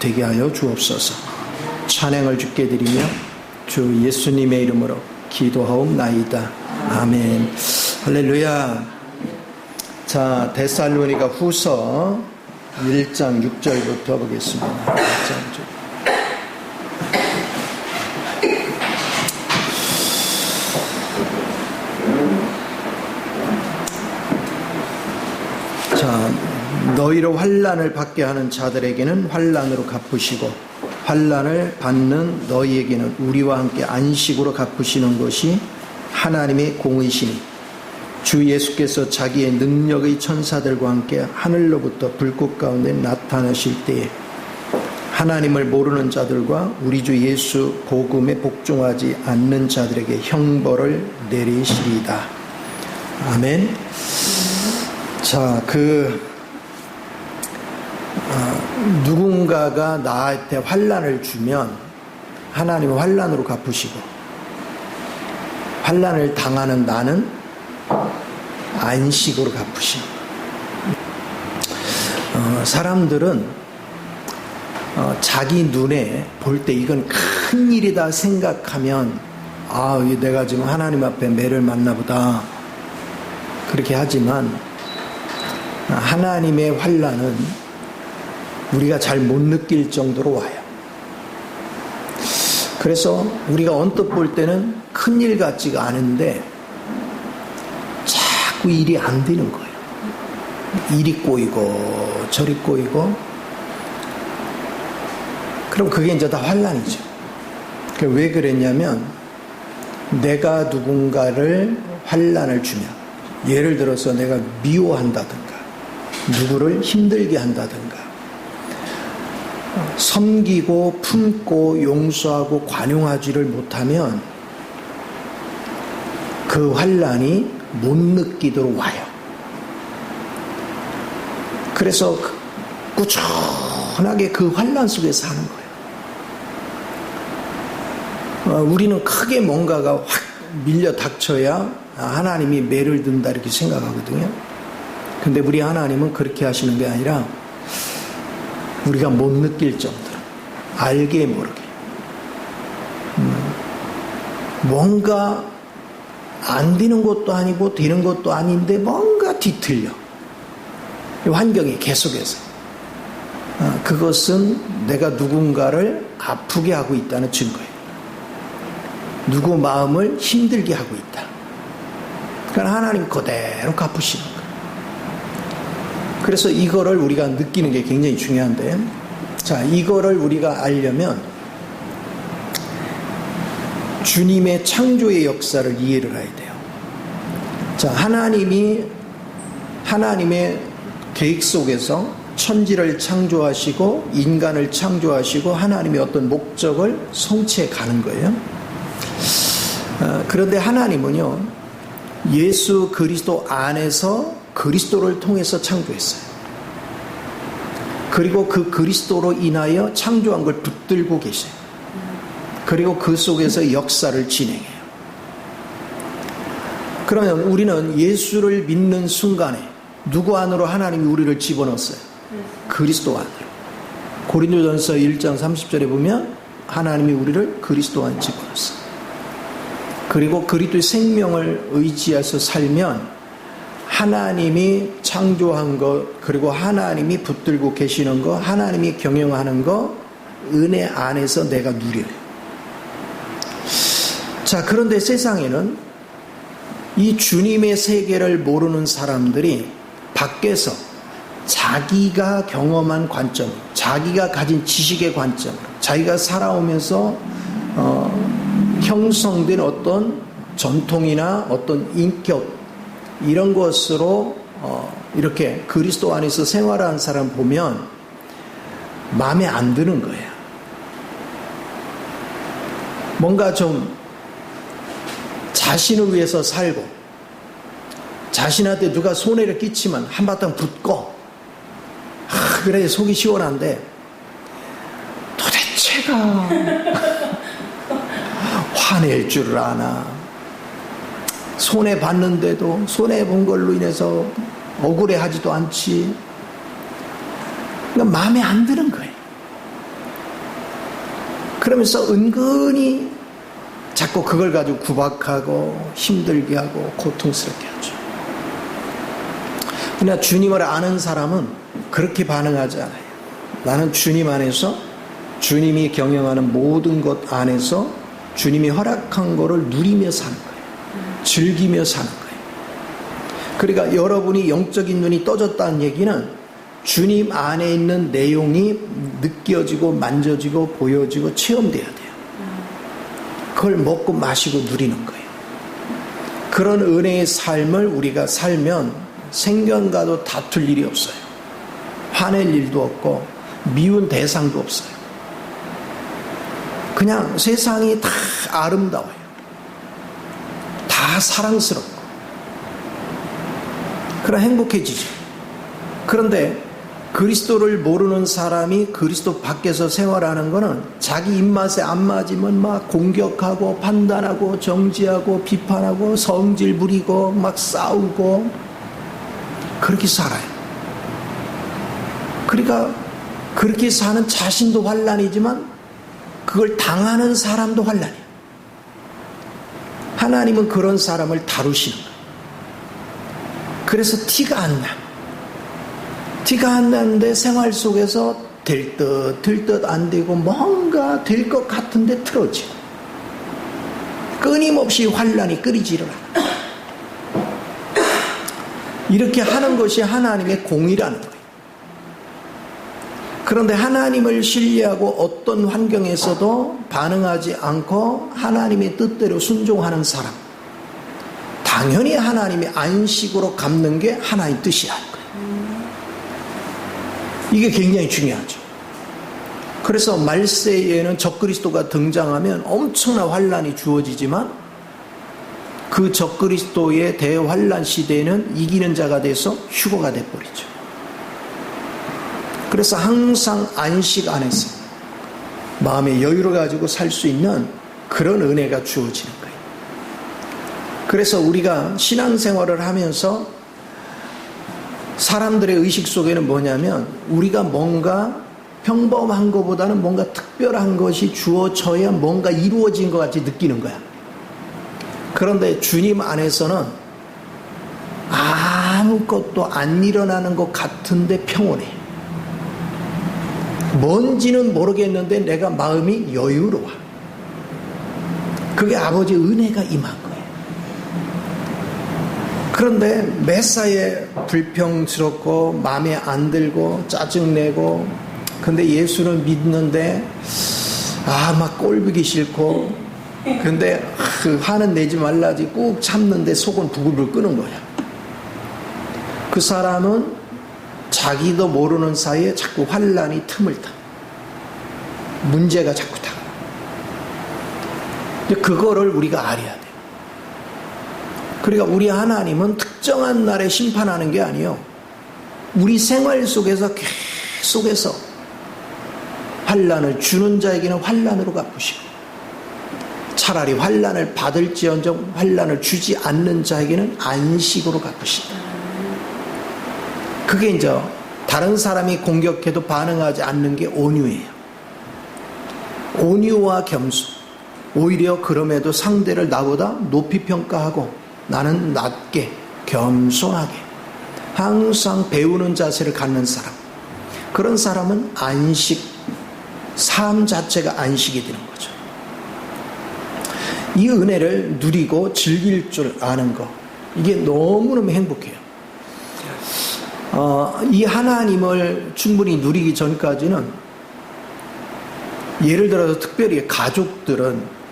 되게 하여 주옵소서. 찬양을 주께 드리며 주 예수님의 이름으로 기도하옵나이다. 아멘. 할렐루야. 자, 데살로니가 후서 1장 6절부터 보겠습니다. 1장 6절. 자, 너희로 환난을 받게 하는 자들에게는 환난으로 갚으시고 환난을 받는 너희에게는 우리와 함께 안식으로 갚으시는 것이 하나님의 공의시니 주 예수께서 자기의 능력의 천사들과 함께 하늘로부터 불꽃 가운데 나타나실 때에 하나님을 모르는 자들과 우리 주 예수 복음에 복종하지 않는 자들에게 형벌을 내리시리이다. 아멘. 자, 누군가가 나한테 환난을 주면 하나님은 환난으로 갚으시고 환난을 당하는 나는 안식으로 갚으시고. 사람들은 자기 눈에 볼 때 이건 큰 일이다 생각하면 내가 지금 하나님 앞에 매를 맞나 보다 그렇게 하지만 하나님의 환난은 우리가 잘 못 느낄 정도로 와요. 그래서 우리가 언뜻 볼 때는 큰일 같지가 않은데 자꾸 일이 안 되는 거예요. 일이 꼬이고 저리 꼬이고. 그럼 그게 이제 다 환난이죠. 왜 그랬냐면 내가 누군가를 환난을 주면, 예를 들어서 내가 미워한다든가 누구를 힘들게 한다든가 섬기고 품고 용서하고 관용하지를 못하면 그 환난이 못 느끼도록 와요. 그래서 꾸준하게 그 환난 속에 사는 거예요. 우리는 크게 뭔가가 확 밀려 닥쳐야 하나님이 매를 든다 이렇게 생각하거든요. 근데 우리 하나님은 그렇게 하시는 게 아니라 우리가 못 느낄 정도로 알게 모르게 뭔가 안 되는 것도 아니고 되는 것도 아닌데 뭔가 뒤틀려 환경이 계속해서 그것은 내가 누군가를 아프게 하고 있다는 증거예요. 누구 마음을 힘들게 하고 있다. 그러니까 하나님 그대로 갚으시는 거예요. 그래서 이거를 우리가 느끼는 게 굉장히 중요한데, 자, 이거를 우리가 알려면 주님의 창조의 역사를 이해를 해야 돼요. 자, 하나님의 계획 속에서 천지를 창조하시고 인간을 창조하시고 하나님의 어떤 목적을 성취해 가는 거예요. 그런데 하나님은요, 예수 그리스도 안에서 그리스도를 통해서 창조했어요. 그리고 그 그리스도로 인하여 창조한 걸 붙들고 계세요. 그리고 그 속에서 역사를 진행해요. 그러면 우리는 예수를 믿는 순간에 누구 안으로 하나님이 우리를 집어넣었어요? 그리스도 안으로. 고린도전서 1장 30절에 보면 하나님이 우리를 그리스도 안에 집어넣었어요. 그리고 그리스도의 생명을 의지해서 살면 하나님이 창조한 것, 그리고 하나님이 붙들고 계시는 것, 하나님이 경영하는 것, 은혜 안에서 내가 누려요. 자, 그런데 세상에는 이 주님의 세계를 모르는 사람들이 밖에서 자기가 경험한 관점, 자기가 가진 지식의 관점, 자기가 살아오면서 형성된 어떤 전통이나 어떤 인격, 이런 것으로 이렇게 그리스도 안에서 생활하는 사람 보면 마음에 안 드는 거예요. 뭔가 좀 자신을 위해서 살고 자신한테 누가 손해를 끼치면 한바탕 붙고 그래 속이 시원한데 도대체가 화낼 줄을 아나. 손해봤는데도 손해본 걸로 인해서 억울해하지도 않지. 그러니까 마음에 안 드는 거예요. 그러면서 은근히 자꾸 그걸 가지고 구박하고 힘들게 하고 고통스럽게 하죠. 그러나 주님을 아는 사람은 그렇게 반응하지 않아요. 나는 주님 안에서 주님이 경영하는 모든 것 안에서 주님이 허락한 거를 누리며 사는 거예요. 즐기며 사는 거예요. 그러니까 여러분이 영적인 눈이 떠졌다는 얘기는 주님 안에 있는 내용이 느껴지고 만져지고 보여지고 체험돼야 돼요. 그걸 먹고 마시고 누리는 거예요. 그런 은혜의 삶을 우리가 살면 생전과도 다툴 일이 없어요. 화낼 일도 없고 미운 대상도 없어요. 그냥 세상이 다 아름다워요. 다 사랑스럽고. 그럼 행복해지죠. 그런데 그리스도를 모르는 사람이 그리스도 밖에서 생활하는 거는 자기 입맛에 안 맞으면 막 공격하고 판단하고 정지하고 비판하고 성질 부리고 막 싸우고 그렇게 살아요. 그러니까 그렇게 사는 자신도 환난이지만 그걸 당하는 사람도 환난이에요. 하나님은 그런 사람을 다루시는 거예요. 그래서 티가 안 나. 티가 안 나는데 생활 속에서 될 듯 안 되고 뭔가 될 것 같은데 틀어지고 끊임없이 환난이 끓이지를 않아요. 이렇게 하는 것이 하나님의 공의라는 거예요. 그런데 하나님을 신뢰하고 어떤 환경에서도 반응하지 않고 하나님의 뜻대로 순종하는 사람, 당연히 하나님의 안식으로 갚는 게 하나님 뜻이라는 거예요. 이게 굉장히 중요하죠. 그래서 말세에는 적그리스도가 등장하면 엄청난 환난이 주어지지만 그 적그리스도의 대환난 시대에는 이기는 자가 돼서 휴거가 돼버리죠. 그래서 항상 안식 안에서 마음의 여유를 가지고 살 수 있는 그런 은혜가 주어지는 거예요. 그래서 우리가 신앙생활을 하면서 사람들의 의식 속에는 뭐냐면 우리가 뭔가 평범한 것보다는 뭔가 특별한 것이 주어져야 뭔가 이루어진 것 같이 느끼는 거야. 그런데 주님 안에서는 아무것도 안 일어나는 것 같은데 평온해. 뭔지는 모르겠는데 내가 마음이 여유로워. 그게 아버지의 은혜가 임한 거예요. 그런데 매사에 불평스럽고 마음에 안 들고 짜증내고 근데 예수를 믿는데 막 꼴보기 싫고 근데 그 화는 내지 말라지 꾹 참는데 속은 부글부글 끄는 거야. 그 사람은 자기도 모르는 사이에 자꾸 환난이 틈을 타. 문제가 자꾸 타. 그거를 우리가 알아야 돼요. 그러니까 우리 하나님은 특정한 날에 심판하는 게 아니에요. 우리 생활 속에서 계속해서 환난을 주는 자에게는 환난으로 갚으시고 차라리 환난을 받을지언정 환난을 주지 않는 자에게는 안식으로 갚으신다. 그게 이제 다른 사람이 공격해도 반응하지 않는 게 온유예요. 온유와 겸손. 오히려 그럼에도 상대를 나보다 높이 평가하고 나는 낮게 겸손하게 항상 배우는 자세를 갖는 사람. 그런 사람은 안식, 삶 자체가 안식이 되는 거죠. 이 은혜를 누리고 즐길 줄 아는 거. 이게 너무너무 행복해요. 이 하나님을 충분히 누리기 전까지는 예를 들어서 특별히 가족들은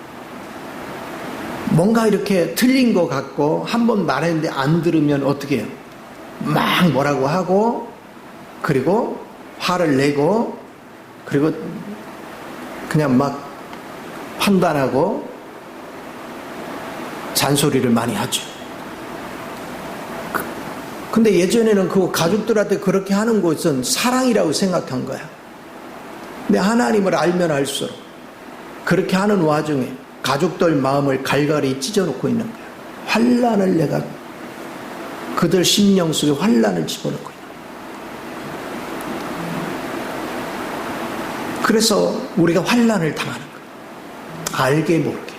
뭔가 이렇게 틀린 것 같고 한번 말했는데 안 들으면 어떻게 해요? 막 뭐라고 하고 그리고 화를 내고 그리고 그냥 막 판단하고 잔소리를 많이 하죠. 근데 예전에는 그 가족들한테 그렇게 하는 것은 사랑이라고 생각한 거야. 근데 하나님을 알면 알수록 그렇게 하는 와중에 가족들 마음을 갈갈이 찢어놓고 있는 거야. 환난을 내가 그들 심령 속에 환난을 집어넣고 있는 거야. 그래서 우리가 환난을 당하는 거야. 알게 모르게.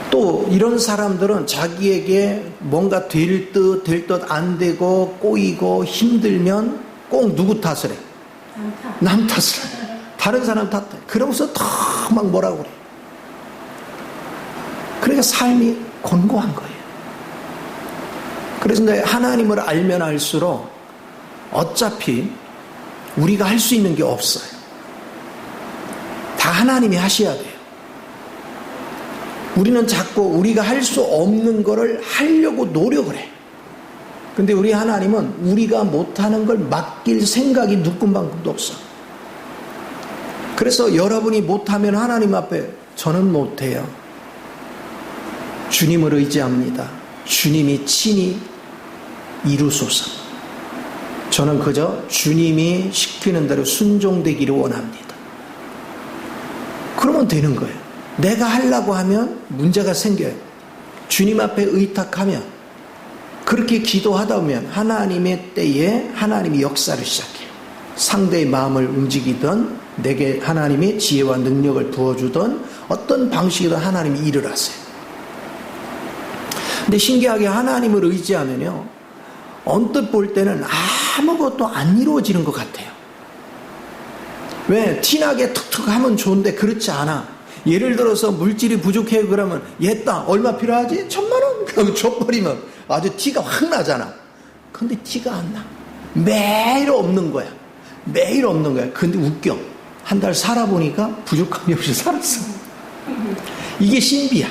또 이런 사람들은 자기에게 뭔가 될 듯 안 되고 꼬이고 힘들면 꼭 누구 탓을 해? 남 탓을 해. 다른 사람 탓해. 그러면서 더 막 뭐라고 그래. 그러니까 삶이 곤고한 거예요. 그래서 하나님을 알면 알수록 어차피 우리가 할 수 있는 게 없어요. 다 하나님이 하셔야 돼요. 우리는 자꾸 우리가 할 수 없는 거를 하려고 노력을 해. 근데 우리 하나님은 우리가 못하는 걸 맡길 생각이 누군방도 없어. 그래서 여러분이 못하면 하나님 앞에 저는 못해요. 주님을 의지합니다. 주님이 친히 이루소서. 저는 그저 주님이 시키는 대로 순종되기를 원합니다. 그러면 되는 거예요. 내가 하려고 하면 문제가 생겨요. 주님 앞에 의탁하면, 그렇게 기도하다 보면 하나님의 때에 하나님이 역사를 시작해요. 상대의 마음을 움직이든 내게 하나님의 지혜와 능력을 부어주든 어떤 방식이든 하나님이 일을 하세요. 근데 신기하게 하나님을 의지하면요, 언뜻 볼 때는 아무것도 안 이루어지는 것 같아요. 왜? 티나게 툭툭 하면 좋은데 그렇지 않아. 예를 들어서 물질이 부족해 그러면 얘다 얼마 필요하지? 1,000,000원? 그럼 줘버리면 아주 티가 확 나잖아. 근데 티가 안 나. 매일 없는 거야. 매일 없는 거야. 근데 웃겨. 한 달 살아보니까 부족함이 없이 살았어. 이게 신비야.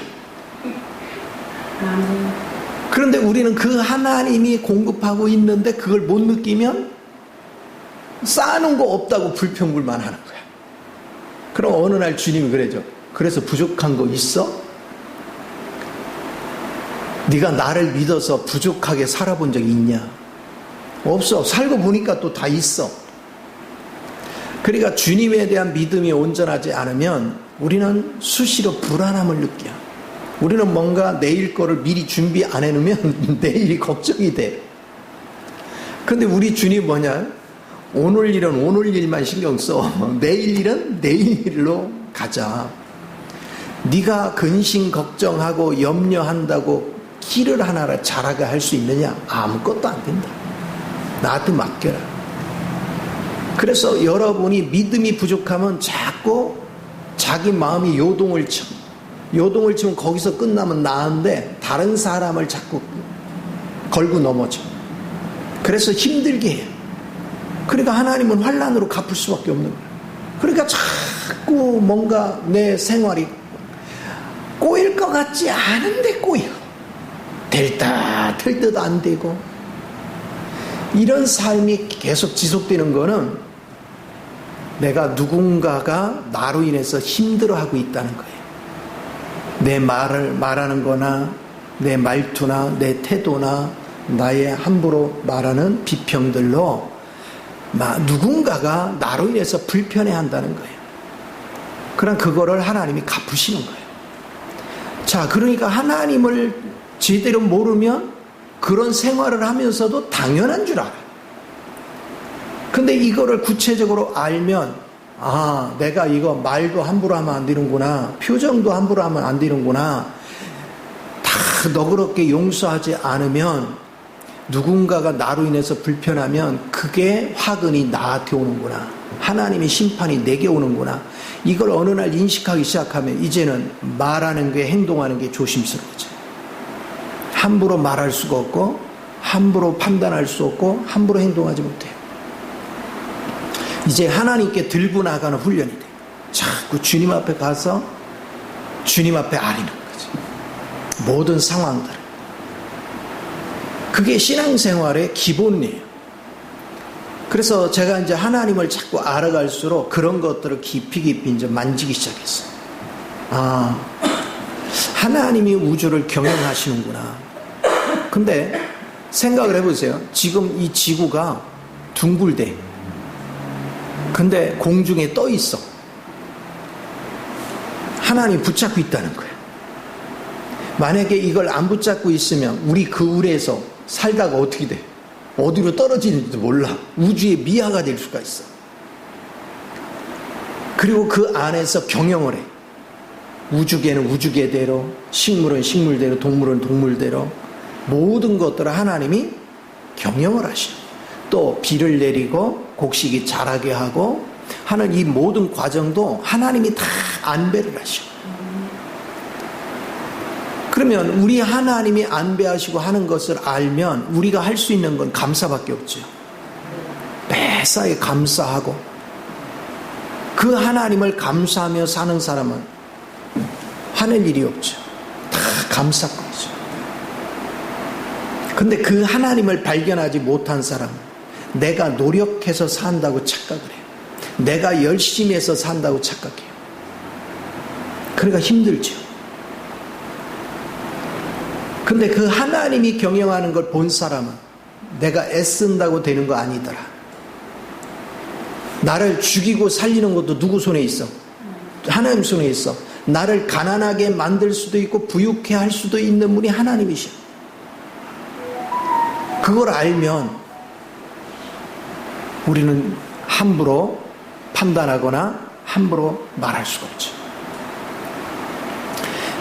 그런데 우리는 그 하나님이 공급하고 있는데 그걸 못 느끼면 쌓아놓은 거 없다고 불평불만 하는 거야. 그럼 어느 날 주님이 그러죠. 그래서 부족한 거 있어? 네가 나를 믿어서 부족하게 살아본 적이 있냐? 없어. 살고 보니까 또 다 있어. 그러니까 주님에 대한 믿음이 온전하지 않으면 우리는 수시로 불안함을 느껴. 우리는 뭔가 내일 거를 미리 준비 안 해놓으면 내일이 걱정이 돼. 근데 우리 주님 뭐냐? 오늘 일은 오늘 일만 신경 써. 내일 일은 내일 일로 가자. 네가 근심 걱정하고 염려한다고 길을 하나를 잘하게 할 수 있느냐? 아무것도 안 된다. 나한테 맡겨라. 그래서 여러분이 믿음이 부족하면 자꾸 자기 마음이 요동을 쳐. 요동을 치면 거기서 끝나면 나은데 다른 사람을 자꾸 걸고 넘어져. 그래서 힘들게 해요. 그러니까 하나님은 환난으로 갚을 수밖에 없는 거예요. 그러니까 자꾸 뭔가 내 생활이 꼬일 것 같지 않은데 꼬이고 될 듯 안 되고, 이런 삶이 계속 지속되는 거는 내가 누군가가 나로 인해서 힘들어하고 있다는 거예요. 내 말을 말하는 거나 내 말투나 내 태도나 나의 함부로 말하는 비평들로 누군가가 나로 인해서 불편해한다는 거예요. 그럼 그거를 하나님이 갚으시는 거예요. 자, 그러니까 하나님을 제대로 모르면 그런 생활을 하면서도 당연한 줄 알아요. 근데 이거를 구체적으로 알면, 아, 내가 이거 말도 함부로 하면 안 되는구나, 표정도 함부로 하면 안 되는구나, 다 너그럽게 용서하지 않으면 누군가가 나로 인해서 불편하면 그게 화근이 나한테 오는구나, 하나님의 심판이 내게 오는구나, 이걸 어느 날 인식하기 시작하면 이제는 말하는 게, 행동하는 게 조심스러워져. 함부로 말할 수가 없고 함부로 판단할 수 없고 함부로 행동하지 못해요. 이제 하나님께 들고 나가는 훈련이 돼요. 자꾸 주님 앞에 가서 주님 앞에 아리는 거지. 모든 상황들. 그게 신앙생활의 기본이에요. 그래서 제가 이제 하나님을 자꾸 알아갈수록 그런 것들을 깊이 이제 만지기 시작했어요. 아, 하나님이 우주를 경영하시는구나. 근데 생각을 해보세요. 지금 이 지구가 둥글대. 근데 공중에 떠 있어. 하나님이 붙잡고 있다는 거예요. 만약에 이걸 안 붙잡고 있으면 우리 그 울에서 살다가 어떻게 돼? 어디로 떨어지는지도 몰라. 우주의 미아가 될 수가 있어. 그리고 그 안에서 경영을 해. 우주계는 우주계대로, 식물은 식물대로, 동물은 동물대로 모든 것들을 하나님이 경영을 하셔. 또 비를 내리고 곡식이 자라게 하고 하는 이 모든 과정도 하나님이 다 안배를 하셔. 그러면 우리 하나님이 안배하시고 하는 것을 알면 우리가 할 수 있는 건 감사밖에 없죠. 매사에 감사하고 그 하나님을 감사하며 사는 사람은 하는 일이 없죠. 다 감사거리죠. 근데 그 하나님을 발견하지 못한 사람은 내가 노력해서 산다고 착각을 해요. 내가 열심히 해서 산다고 착각해요. 그러니까 힘들죠. 근데 그 하나님이 경영하는 걸 본 사람은 내가 애쓴다고 되는 거 아니더라. 나를 죽이고 살리는 것도 누구 손에 있어? 하나님 손에 있어. 나를 가난하게 만들 수도 있고 부유케 할 수도 있는 분이 하나님이셔. 그걸 알면 우리는 함부로 판단하거나 함부로 말할 수가 없죠.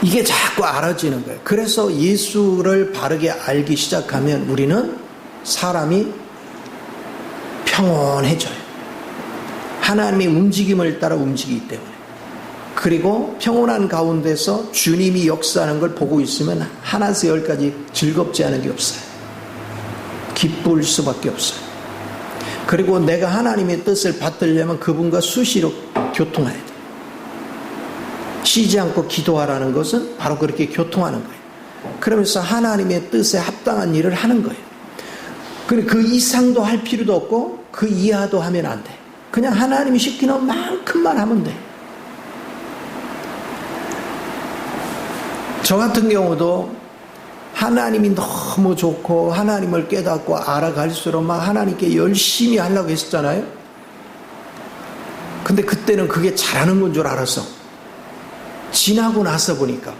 이게 자꾸 알아지는 거예요. 그래서 예수를 바르게 알기 시작하면 우리는 사람이 평온해져요. 하나님의 움직임을 따라 움직이기 때문에. 그리고 평온한 가운데서 주님이 역사하는 걸 보고 있으면 하나에서 열까지 즐겁지 않은 게 없어요. 기쁠 수밖에 없어요. 그리고 내가 하나님의 뜻을 받들려면 그분과 수시로 교통해야 돼요. 쉬지 않고 기도하라는 것은 바로 그렇게 교통하는 거예요. 그러면서 하나님의 뜻에 합당한 일을 하는 거예요. 그 이상도 할 필요도 없고 그 이하도 하면 안 돼. 그냥 하나님이 시키는 만큼만 하면 돼. 저 같은 경우도 하나님이 너무 좋고 하나님을 깨닫고 알아갈수록 막 하나님께 열심히 하려고 했었잖아요. 근데 그때는 그게 잘하는 건 줄 알았어. 지나고 나서 보니까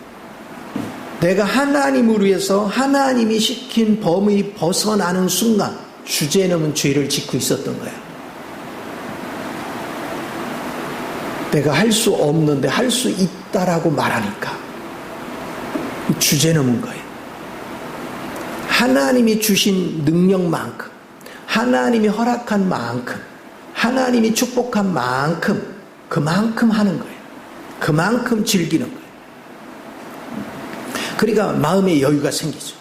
내가 하나님을 위해서 하나님이 시킨 범위 벗어나는 순간 주제에 넘은 죄를 짓고 있었던 거야. 내가 할 수 없는데 할 수 있다라고 말하니까 주제 넘은 거예요. 하나님이 주신 능력만큼, 하나님이 허락한 만큼, 하나님이 축복한 만큼, 그만큼 하는 거예요. 그만큼 즐기는 거예요. 그러니까 마음의 여유가 생기죠.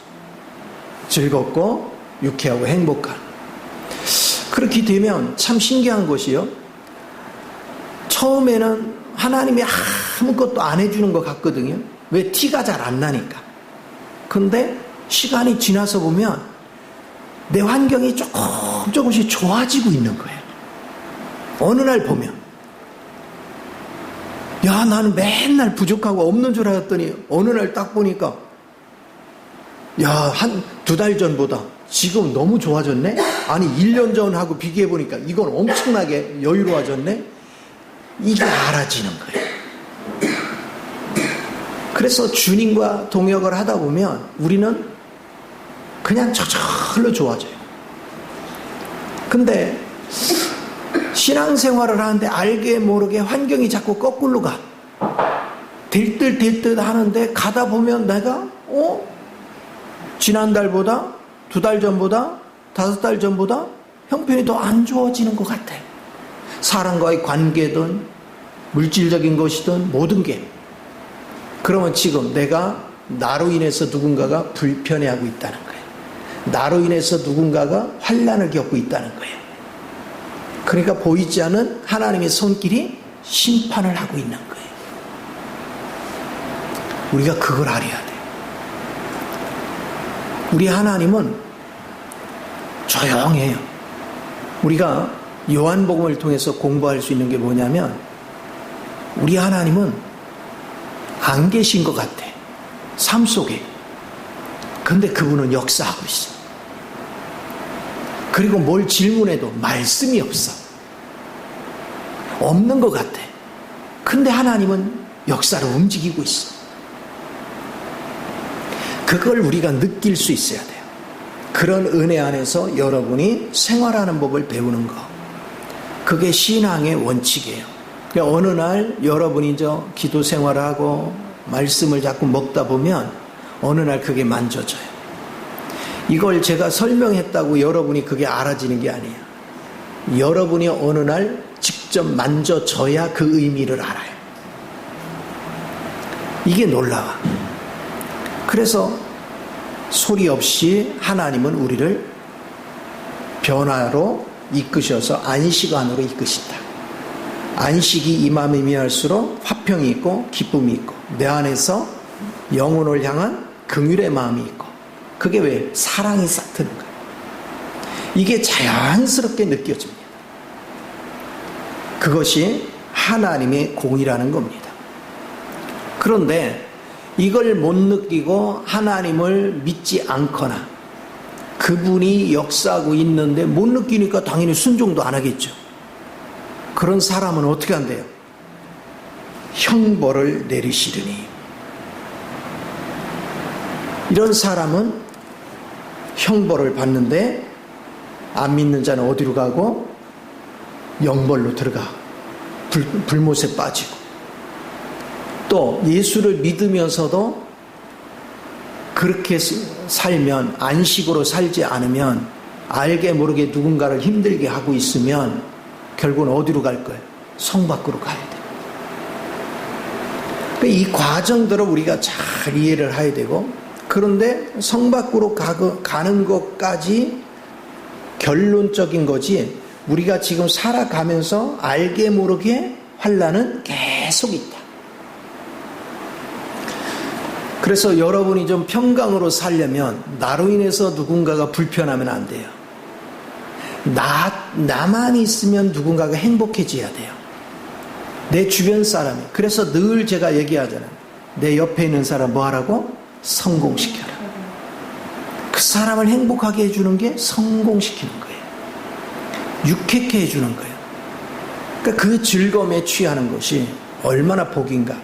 즐겁고 유쾌하고 행복한. 그렇게 되면 참 신기한 것이요. 처음에는 하나님이 아무것도 안 해주는 것 같거든요. 왜? 티가 잘 안 나니까. 근데 시간이 지나서 보면 내 환경이 조금씩 좋아지고 있는 거예요. 어느 날 보면 야, 나는 맨날 부족하고 없는 줄 알았더니 어느 날 딱 보니까 야, 한 2달 전보다 지금 너무 좋아졌네? 아니 1년 전하고 비교해 보니까 이건 엄청나게 여유로워졌네? 이게 알아지는 거예요. 그래서 주님과 동역을 하다 보면 우리는 그냥 저절로 좋아져요. 근데 신앙생활을 하는데 알게 모르게 환경이 자꾸 거꾸로 가. 될 듯 하는데 가다 보면 내가 지난달보다 2달 전보다 5달 전보다 형편이 더 안 좋아지는 것 같아. 사람과의 관계든 물질적인 것이든 모든 게. 그러면 지금 내가 나로 인해서 누군가가 불편해하고 있다는 거예요. 나로 인해서 누군가가 환난을 겪고 있다는 거예요. 그러니까 보이지 않는 하나님의 손길이 심판을 하고 있는 거예요. 우리가 그걸 알아야 돼요. 우리 하나님은 조용해요. 우리가 요한복음을 통해서 공부할 수 있는 게 뭐냐면 우리 하나님은 안 계신 것 같아. 삶 속에. 근데 그분은 역사하고 있어. 그리고 뭘 질문해도 말씀이 없어. 없는 것 같아. 근데 하나님은 역사로 움직이고 있어. 그걸 우리가 느낄 수 있어야 돼요. 그런 은혜 안에서 여러분이 생활하는 법을 배우는 거. 그게 신앙의 원칙이에요. 어느 날 여러분이 기도 생활을 하고 말씀을 자꾸 먹다 보면 어느 날 그게 만져져요. 이걸 제가 설명했다고 여러분이 그게 알아지는 게 아니에요. 여러분이 어느 날 직접 만져져야 그 의미를 알아요. 이게 놀라워. 그래서 소리 없이 하나님은 우리를 변화로 이끄셔서 안식 안으로 이끄신다. 안식이 임함에 임할수록 화평이 있고 기쁨이 있고 내 안에서 영혼을 향한 긍휼의 마음이 있고 그게 왜? 사랑이 싹 트는 거예요. 이게 자연스럽게 느껴집니다. 그것이 하나님의 공이라는 겁니다. 그런데 이걸 못 느끼고 하나님을 믿지 않거나 그분이 역사하고 있는데 못 느끼니까 당연히 순종도 안 하겠죠. 그런 사람은 어떻게 한대요? 형벌을 내리시리니. 이런 사람은 형벌을 받는데 안 믿는 자는 어디로 가고? 영벌로 들어가. 불못에 빠지고. 또 예수를 믿으면서도 그렇게 살면, 안식으로 살지 않으면, 알게 모르게 누군가를 힘들게 하고 있으면 결국은 어디로 갈 거예요? 성 밖으로 가야 돼요. 이 과정들을 우리가 잘 이해를 해야 되고, 그런데 성 밖으로 가는 것까지 결론적인 거지, 우리가 지금 살아가면서 알게 모르게 환난은 계속 있다. 그래서 여러분이 좀 평강으로 살려면 나로 인해서 누군가가 불편하면 안 돼요. 나만 있으면 누군가가 행복해져야 돼요. 내 주변 사람이. 그래서 늘 제가 얘기하잖아요. 내 옆에 있는 사람 뭐 하라고? 성공시켜라. 그 사람을 행복하게 해주는 게 성공시키는 거예요. 유쾌케 해주는 거예요. 그러니까 그 즐거움에 취하는 것이 얼마나 복인가.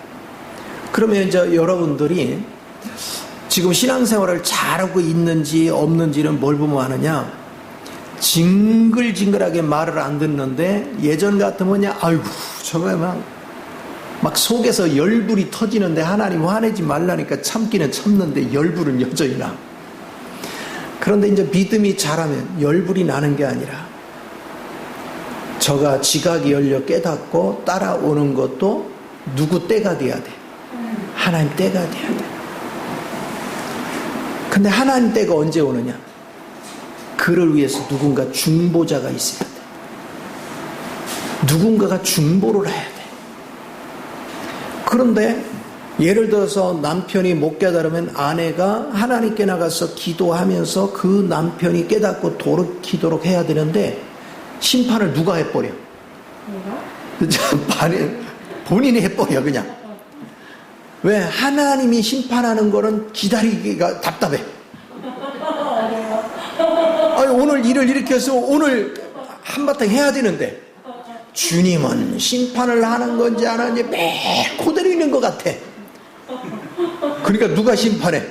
그러면 이제 여러분들이 지금 신앙생활을 잘하고 있는지 없는지는 뭘 보면 아느냐? 징글징글하게 말을 안 듣는데 예전 같으면 아이고 저거 막 속에서 열불이 터지는데 하나님 화내지 말라니까 참기는 참는데 열불은 여전히 나. 그런데 이제 믿음이 자라면 열불이 나는 게 아니라 저가 지각이 열려 깨닫고 따라오는 것도 누구 때가 돼야 돼? 하나님 때가 돼야 돼. 근데 하나님 때가 언제 오느냐? 그를 위해서 누군가 중보자가 있어야 돼. 누군가가 중보를 해야 돼. 그런데 예를 들어서 남편이 못 깨달으면 아내가 하나님께 나가서 기도하면서 그 남편이 깨닫고 돌이키도록 해야 되는데 심판을 누가 해버려? 본인이 해버려 그냥. 왜? 하나님이 심판하는 거는 기다리기가 답답해. 아니, 오늘 일을 이렇게 해서 오늘 한바탕 해야 되는데 주님은 심판을 하는 건지 안 하는지 매 그대로 있는 것 같아. 그러니까 누가 심판해?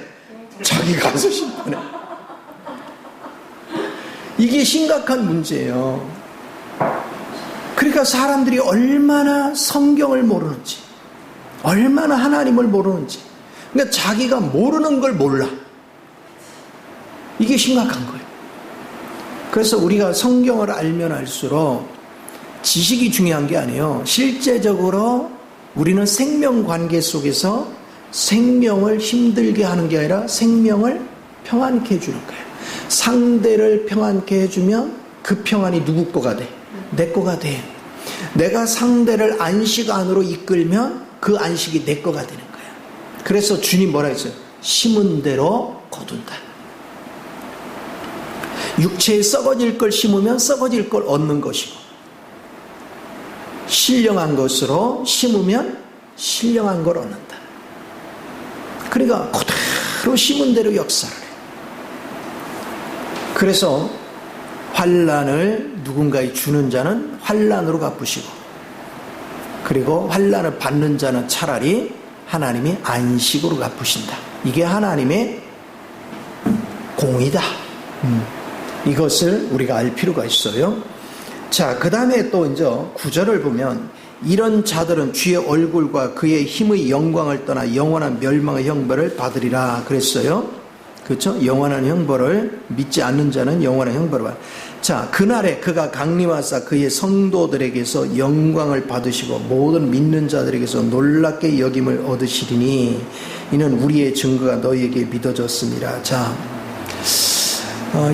자기가 가서 심판해. 이게 심각한 문제예요. 그러니까 사람들이 얼마나 성경을 모르는지, 얼마나 하나님을 모르는지. 그러니까 자기가 모르는 걸 몰라. 이게 심각한 거예요. 그래서 우리가 성경을 알면 알수록 지식이 중요한 게 아니에요. 실제적으로 우리는 생명 관계 속에서 생명을 힘들게 하는 게 아니라 생명을 평안케 해주는 거예요. 상대를 평안케 해주면 그 평안이 누구 거가 돼? 내 거가 돼. 내가 상대를 안식 안으로 이끌면 그 안식이 내 거가 되는 거예요. 그래서 주님 뭐라 했어요? 심은 대로 거둔다. 육체에 썩어질 걸 심으면 썩어질 걸 얻는 것이고, 신령한 것으로 심으면 신령한 걸 얻는다. 그러니까 그대로 심은 대로 역사를 해. 그래서 환난을 누군가에 주는 자는 환난으로 갚으시고, 그리고 환난을 받는 자는 차라리 하나님이 안식으로 갚으신다. 이게 하나님의 공이다. 이것을 우리가 알 필요가 있어요. 자, 그 다음에 또 이제 9절을 보면 이런 자들은 주의 얼굴과 그의 힘의 영광을 떠나 영원한 멸망의 형벌을 받으리라 그랬어요. 그렇죠? 영원한 형벌을, 믿지 않는 자는 영원한 형벌을 받아. 자, 그날에 그가 강림하사 그의 성도들에게서 영광을 받으시고 모든 믿는 자들에게서 놀랍게 여김을 얻으시리니 이는 우리의 증거가 너희에게 믿어졌습니다. 자,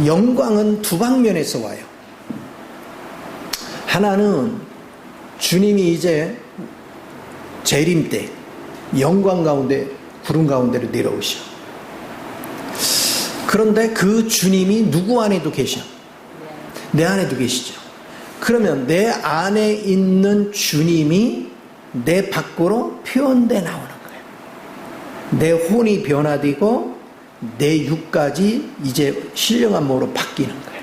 영광은 두 방면에서 와요. 하나는 주님이 이제 재림 때 영광 가운데 구름 가운데로 내려오셔. 그런데 그 주님이 누구 안에도 계셔? 내 안에도 계시죠. 그러면 내 안에 있는 주님이 내 밖으로 표현돼 나오는 거예요. 내 혼이 변화되고 내 육까지 이제 신령한 몸으로 바뀌는 거예요.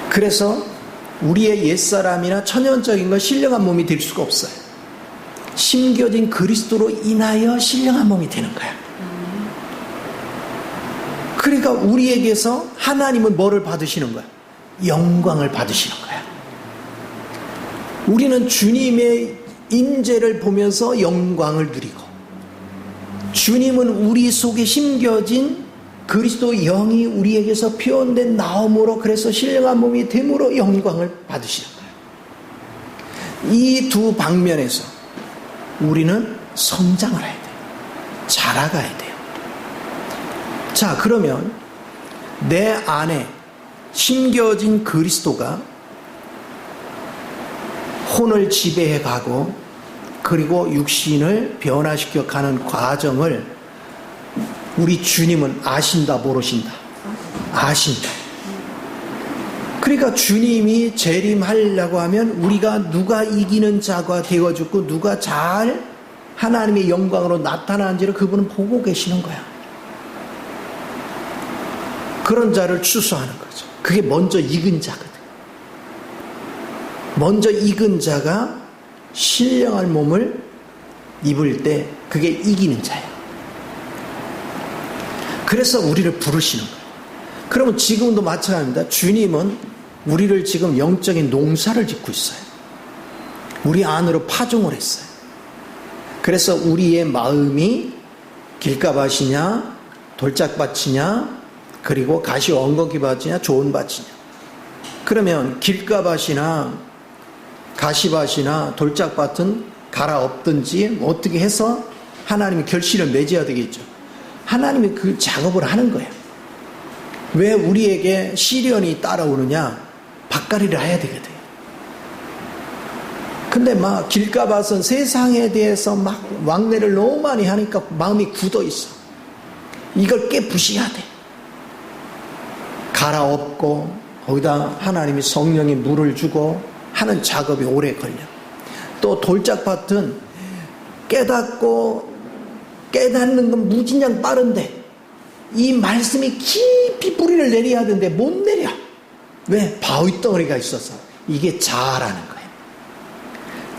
그래서 우리의 옛사람이나 천연적인 건 신령한 몸이 될 수가 없어요. 심겨진 그리스도로 인하여 신령한 몸이 되는 거야. 그러니까 우리에게서 하나님은 뭐를 받으시는 거야? 영광을 받으시는 거야. 우리는 주님의 임재를 보면서 영광을 누리고, 주님은 우리 속에 심겨진 그리스도 영이 우리에게서 표현된 나옴으로, 그래서 신령한 몸이 됨으로 영광을 받으시는 거예요. 이 두 방면에서 우리는 성장을 해야 돼요. 자라가야 돼요. 자, 그러면 내 안에 심겨진 그리스도가 혼을 지배해 가고 그리고 육신을 변화시켜 가는 과정을 우리 주님은 아신다, 모르신다? 아신다. 그러니까 주님이 재림하려고 하면 우리가 누가 이기는 자가 되어주고 누가 잘 하나님의 영광으로 나타나는지를 그분은 보고 계시는 거야. 그런 자를 추수하는 거죠. 그게 먼저 익은 자거든. 먼저 익은 자가 신령한 몸을 입을 때 그게 이기는 자야. 그래서 우리를 부르시는 거예요. 그러면 지금도 마찬가지입니다. 주님은 우리를 지금 영적인 농사를 짓고 있어요. 우리 안으로 파종을 했어요. 그래서 우리의 마음이 길가밭이냐 돌짝밭이냐 그리고 가시 엉겅퀴 밭이냐 좋은 밭이냐. 그러면 길가밭이나 가시밭이나 돌짝밭은 갈아엎든지 어떻게 해서 하나님이 결실을 맺어야 되겠죠. 하나님이 그 작업을 하는 거예요. 왜 우리에게 시련이 따라오느냐? 밭갈이를 해야 되거든요. 근데 막 길가밭은 세상에 대해서 막 왕래를 너무 많이 하니까 마음이 굳어 있어. 이걸 깨부셔야 돼. 갈아엎고 거기다 하나님이 성령의 물을 주고 하는 작업이 오래 걸려. 또 돌짝밭은 깨닫는 건 무진장 빠른데 이 말씀이 깊이 뿌리를 내려야 하는데 못 내려. 왜? 바위덩어리가 있어서. 이게 자아라는 거예요.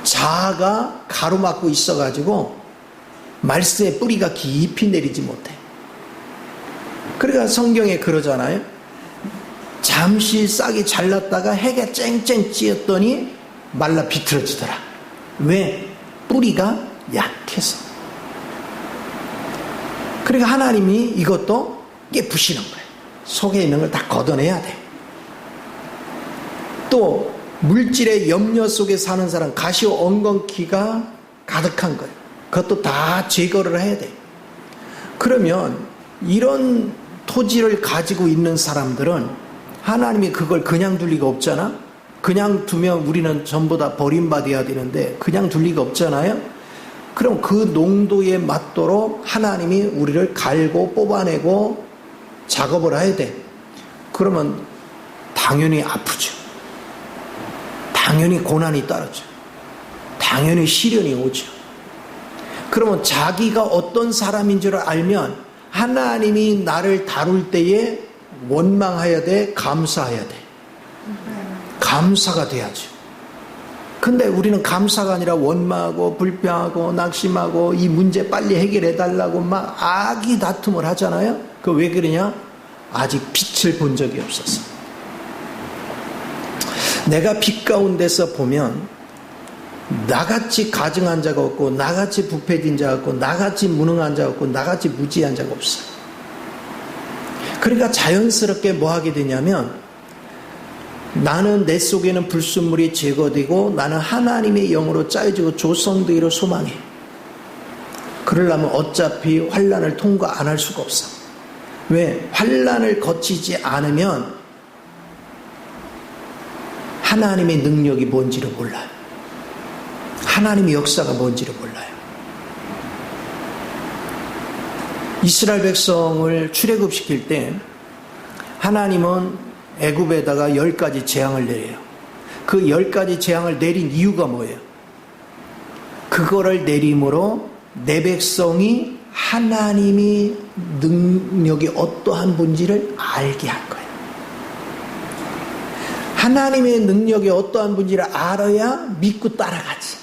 자아가 가로막고 있어가지고 말씀의 뿌리가 깊이 내리지 못해. 그러니까 성경에 그러잖아요. 잠시 싹이 잘났다가 해가 쨍쨍 찌었더니 말라 비틀어지더라. 왜? 뿌리가 약해서. 그러니까 하나님이 이것도 깨부시는 거예요. 속에 있는 걸 다 걷어내야 돼. 또 물질의 염려 속에 사는 사람, 가시오 엉겅퀴가 가득한 거예요. 그것도 다 제거를 해야 돼. 그러면 이런 토지를 가지고 있는 사람들은 하나님이 그걸 그냥 둘 리가 없잖아. 그냥 두면 우리는 전부 다 버림받아야 되는데 그냥 둘 리가 없잖아요. 그럼 그 농도에 맞도록 하나님이 우리를 갈고 뽑아내고 작업을 해야 돼. 그러면 당연히 아프죠. 당연히 고난이 따르죠. 당연히 시련이 오죠. 그러면 자기가 어떤 사람인 줄 알면 하나님이 나를 다룰 때에 원망해야 돼, 감사해야 돼. 감사가 돼야죠. 근데 우리는 감사가 아니라 원망하고 불평하고 낙심하고 이 문제 빨리 해결해달라고 막 악의 다툼을 하잖아요. 그 왜 그러냐? 아직 빛을 본 적이 없어서. 내가 빛 가운데서 보면 나같이 가증한 자가 없고 나같이 부패된 자가 없고 나같이 무능한 자가 없고 나같이 무지한 자가 없어요. 그러니까 자연스럽게 뭐 하게 되냐면 나는 내 속에는 불순물이 제거되고 나는 하나님의 영으로 짜여지고 조성되기를 소망해. 그러려면 어차피 환난을 통과 안 할 수가 없어. 왜? 환난을 거치지 않으면 하나님의 능력이 뭔지를 몰라요. 하나님의 역사가 뭔지를 몰라요. 이스라엘 백성을 출애굽시킬 때 하나님은 애굽에다가 10가지 재앙을 내려요. 그 10가지 재앙을 내린 이유가 뭐예요? 그거를 내림으로 내 백성이 하나님이 능력이 어떠한 분지를 알게 할 거예요. 하나님의 능력이 어떠한 분지를 알아야 믿고 따라가지.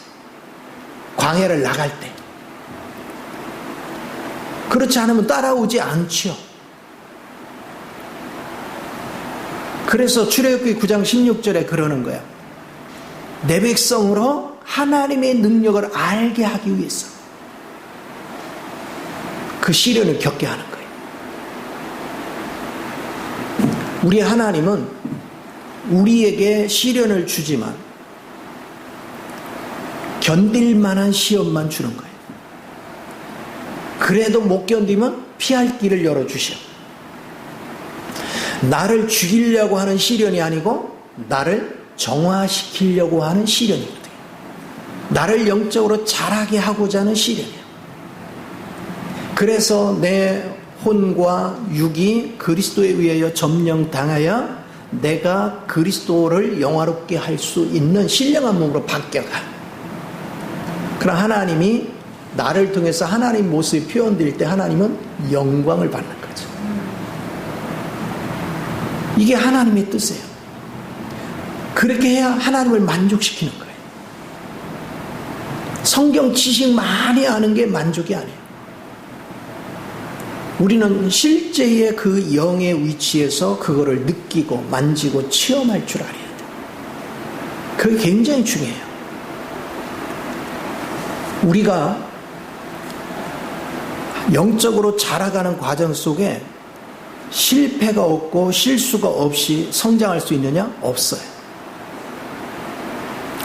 광야를 나갈 때. 그렇지 않으면 따라오지 않죠. 그래서 출애굽기 9장 16절에 그러는 거야. 내 백성으로 하나님의 능력을 알게 하기 위해서 그 시련을 겪게 하는 거예요. 우리 하나님은 우리에게 시련을 주지만 견딜 만한 시험만 주는 거예요. 그래도 못 견디면 피할 길을 열어주셔. 나를 죽이려고 하는 시련이 아니고 나를 정화시키려고 하는 시련이거든요. 나를 영적으로 자라게 하고자 하는 시련이에요. 그래서 내 혼과 육이 그리스도에 의하여 점령당하여 내가 그리스도를 영화롭게 할 수 있는 신령한 몸으로 바뀌어가. 그럼 하나님이 나를 통해서 하나님 모습이 표현될 때 하나님은 영광을 받는 거죠. 이게 하나님의 뜻이에요. 그렇게 해야 하나님을 만족시키는 거예요. 성경 지식 많이 아는 게 만족이 아니에요. 우리는 실제의 그 영의 위치에서 그거를 느끼고 만지고 체험할 줄 알아야 돼요. 그게 굉장히 중요해요. 우리가 영적으로 자라가는 과정 속에 실패가 없고 실수가 없이 성장할 수 있느냐? 없어요.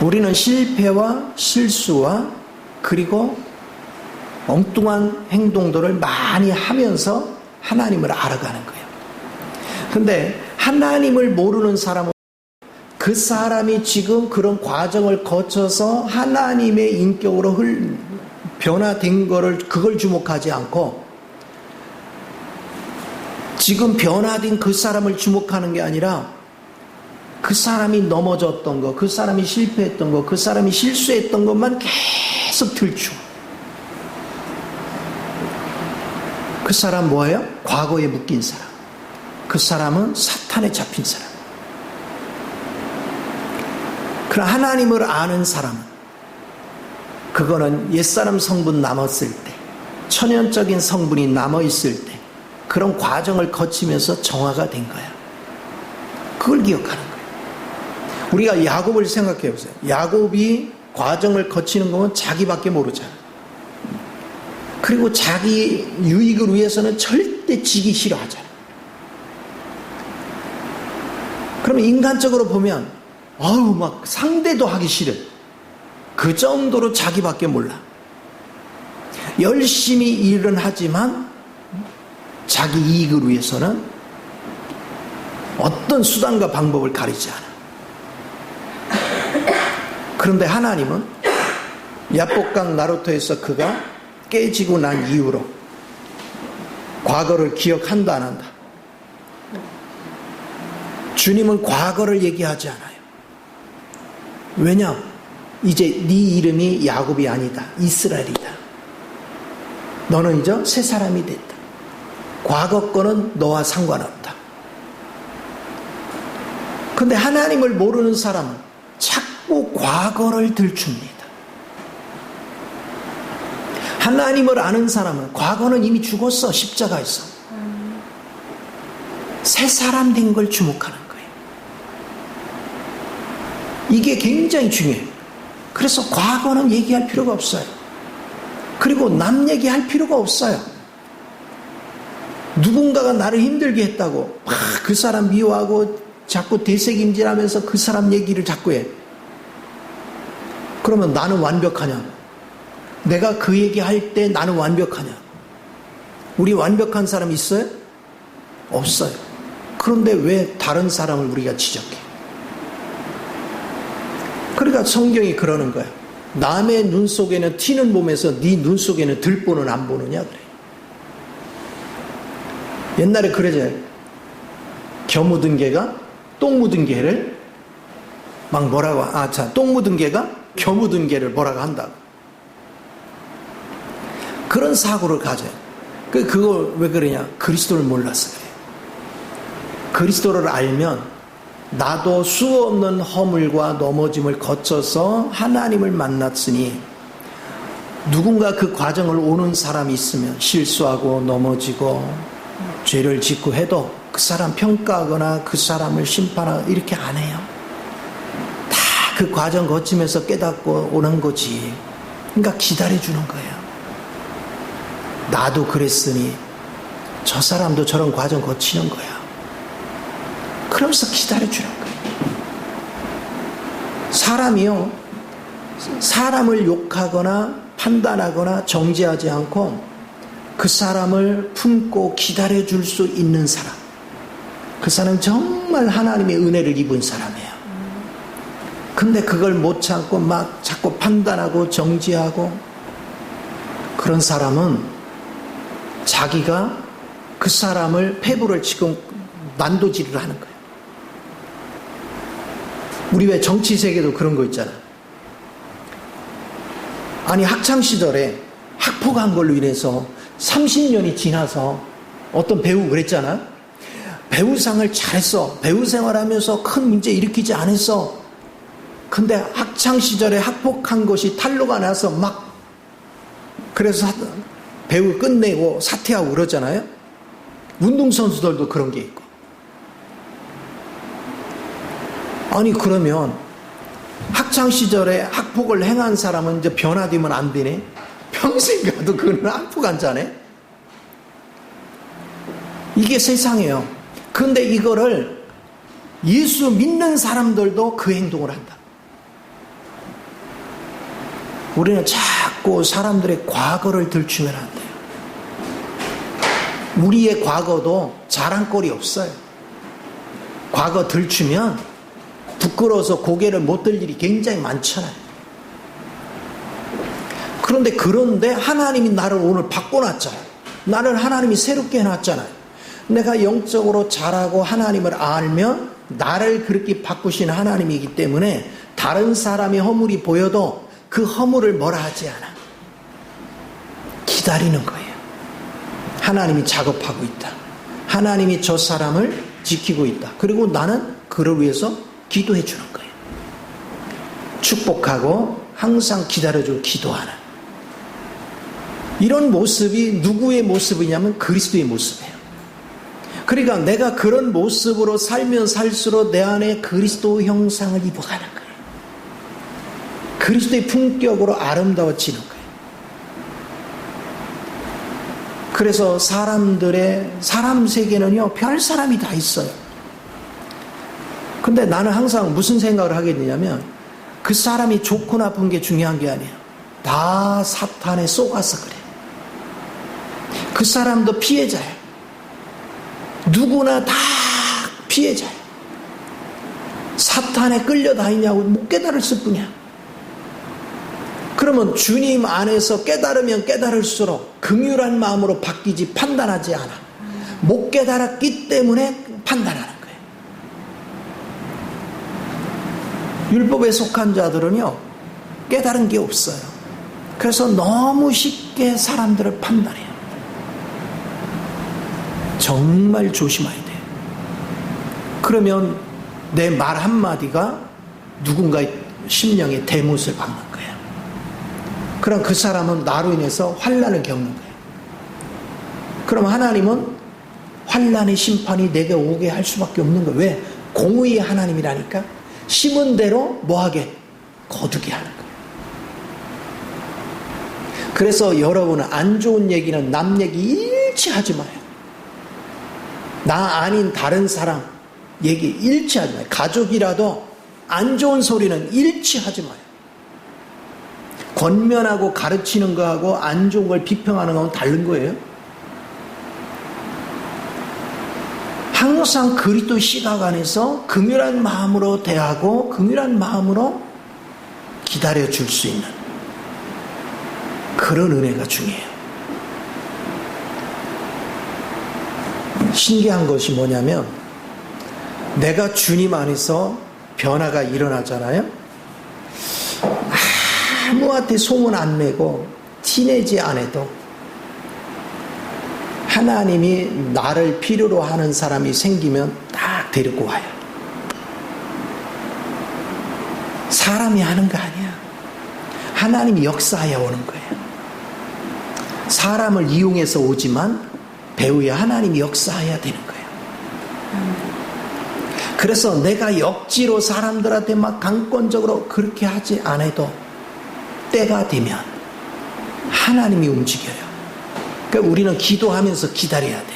우리는 실패와 실수와 그리고 엉뚱한 행동들을 많이 하면서 하나님을 알아가는 거예요. 근데 하나님을 모르는 사람은 그 사람이 지금 그런 과정을 거쳐서 하나님의 인격으로 변화된 거를 그걸 주목하지 않고 지금 변화된 그 사람을 주목하는 게 아니라 그 사람이 넘어졌던 거, 그 사람이 실패했던 거, 그 사람이 실수했던 것만 계속 들추. 그 사람 뭐예요? 과거에 묶인 사람. 그 사람은 사탄에 잡힌 사람. 그러나 하나님을 아는 사람은 그거는 옛사람 성분 남았을 때, 천연적인 성분이 남아있을 때 그런 과정을 거치면서 정화가 된 거야. 그걸 기억하는 거예요. 우리가 야곱을 생각해 보세요. 야곱이 과정을 거치는 거면 자기밖에 모르잖아. 그리고 자기 유익을 위해서는 절대 지기 싫어하잖아. 그러면 인간적으로 보면 막 상대도 하기 싫어. 그 정도로 자기밖에 몰라. 열심히 일은 하지만 자기 이익을 위해서는 어떤 수단과 방법을 가리지 않아. 그런데 하나님은 야복강 나루토에서 그가 깨지고 난 이후로 과거를 기억한다 안 한다. 주님은 과거를 얘기하지 않아요. 왜냐? 이제 네 이름이 야곱이 아니다. 이스라엘이다. 너는 이제 새 사람이 됐다. 과거 거는 너와 상관없다. 그런데 하나님을 모르는 사람은 자꾸 과거를 들춥니다. 하나님을 아는 사람은 과거는 이미 죽었어. 십자가에서. 새 사람 된 걸 주목하는 거예요. 이게 굉장히 중요해요. 그래서 과거는 얘기할 필요가 없어요. 그리고 남 얘기할 필요가 없어요. 누군가가 나를 힘들게 했다고 막 그 사람 미워하고 자꾸 되새김질하면서 그 사람 얘기를 자꾸 해. 그러면 나는 완벽하냐? 내가 그 얘기할 때 나는 완벽하냐? 우리 완벽한 사람 있어요? 없어요. 그런데 왜 다른 사람을 우리가 지적해? 그러니까 성경이 그러는 거야. 남의 눈 속에는 티는 보면서 네 눈 속에는 들보는 안 보느냐 그래. 옛날에 그러잖아요. 겨 묻은 개가 똥 묻은 개를 막 뭐라고, 똥 묻은 개가 겨 묻은 개를 뭐라고 한다고. 그런 사고를 가져요. 그걸 왜 그러냐? 그리스도를 몰라서 그래요. 그리스도를 알면 나도 수없는 허물과 넘어짐을 거쳐서 하나님을 만났으니 누군가 그 과정을 오는 사람이 있으면 실수하고 넘어지고 죄를 짓고 해도 그 사람 평가하거나 그 사람을 심판하거나 이렇게 안 해요. 다 그 과정 거치면서 깨닫고 오는 거지. 그러니까 기다려주는 거예요. 나도 그랬으니 저 사람도 저런 과정 거치는 거야. 그러면서 기다려주는 거예요. 사람이요, 사람을 욕하거나 판단하거나 정죄하지 않고 그 사람을 품고 기다려줄 수 있는 사람, 그 사람은 정말 하나님의 은혜를 입은 사람이에요. 근데 그걸 못 참고 막 자꾸 판단하고 정죄하고 그런 사람은 자기가 그 사람을 패부를 지금 난도질을 하는 거예요. 우리 왜 정치 세계도 그런 거 있잖아. 아니 학창시절에 학폭한 걸로 인해서 30년이 지나서 어떤 배우 그랬잖아. 배우상을 잘했어. 배우 생활하면서 큰 문제 일으키지 않았어. 근데 학창시절에 학폭한 것이 탄로가 나서 막 그래서 배우 끝내고 사퇴하고 그러잖아요. 운동선수들도 그런 게 있고. 아니 그러면 학창시절에 학폭을 행한 사람은 이제 변화되면 안 되네. 평생 가도 그는 학폭한 자네. 이게 세상이에요. 그런데 이거를 예수 믿는 사람들도 그 행동을 한다. 우리는 자꾸 사람들의 과거를 들추면 안 돼요. 우리의 과거도 자랑거리 없어요. 과거 들추면 부끄러워서 고개를 못 들 일이 굉장히 많잖아요. 그런데 하나님이 나를 오늘 바꿔놨잖아요. 나를 하나님이 새롭게 해놨잖아요. 내가 영적으로 자라고 하나님을 알면 나를 그렇게 바꾸신 하나님이기 때문에 다른 사람의 허물이 보여도 그 허물을 뭐라 하지 않아. 기다리는 거예요. 하나님이 작업하고 있다. 하나님이 저 사람을 지키고 있다. 그리고 나는 그를 위해서 기도해 주는 거예요. 축복하고 항상 기다려주고 기도하는 이런 모습이 누구의 모습이냐면 그리스도의 모습이에요. 그러니까 내가 그런 모습으로 살면 살수록 내 안에 그리스도 형상을 입어가는 거예요. 그리스도의 품격으로 아름다워지는 거예요. 그래서 사람 세계는요, 별 사람이 다 있어요. 근데 나는 항상 무슨 생각을 하게 되냐면 그 사람이 좋고 나쁜 게 중요한 게 아니에요. 다 사탄에 속아서 그래. 그 사람도 피해자예요. 누구나 다 피해자예요. 사탄에 끌려다니냐고 못 깨달을 뿐이야. 그러면 주님 안에서 깨달으면 깨달을수록 긍휼한 마음으로 바뀌지 판단하지 않아. 못 깨달았기 때문에 판단하는 거예요. 율법에 속한 자들은요, 깨달은 게 없어요. 그래서 너무 쉽게 사람들을 판단해요. 정말 조심해야 돼요. 그러면 내 말 한마디가 누군가의 심령에 대못을 박는 거예요. 그럼 그 사람은 나로 인해서 환난을 겪는 거예요. 그럼 하나님은 환난의 심판이 내게 오게 할 수밖에 없는 거예요. 왜? 공의의 하나님이라니까. 심은 대로 뭐하게? 거두게 하는 거예요. 그래서 여러분은 안 좋은 얘기는 남 얘기 일치하지 마요. 나 아닌 다른 사람 얘기 일치하지 마요. 가족이라도 안 좋은 소리는 일치하지 마요. 권면하고 가르치는 거하고 안 좋은 걸 비평하는 거하고 다른 거예요. 항상 그리스도 시각 안에서 긍휼한 마음으로 대하고 긍휼한 마음으로 기다려줄 수 있는 그런 은혜가 중요해요. 신기한 것이 뭐냐면 내가 주님 안에서 변화가 일어나잖아요. 아무한테 소문 안 내고 티내지 안 해도 하나님이 나를 필요로 하는 사람이 생기면 딱 데리고 와요. 사람이 하는 거 아니야. 하나님이 역사하여 오는 거예요. 사람을 이용해서 오지만 배후에 하나님이 역사해야 되는 거예요. 그래서 내가 억지로 사람들한테 막 강권적으로 그렇게 하지 않아도 때가 되면 하나님이 움직여요. 그러니까 우리는 기도하면서 기다려야 돼.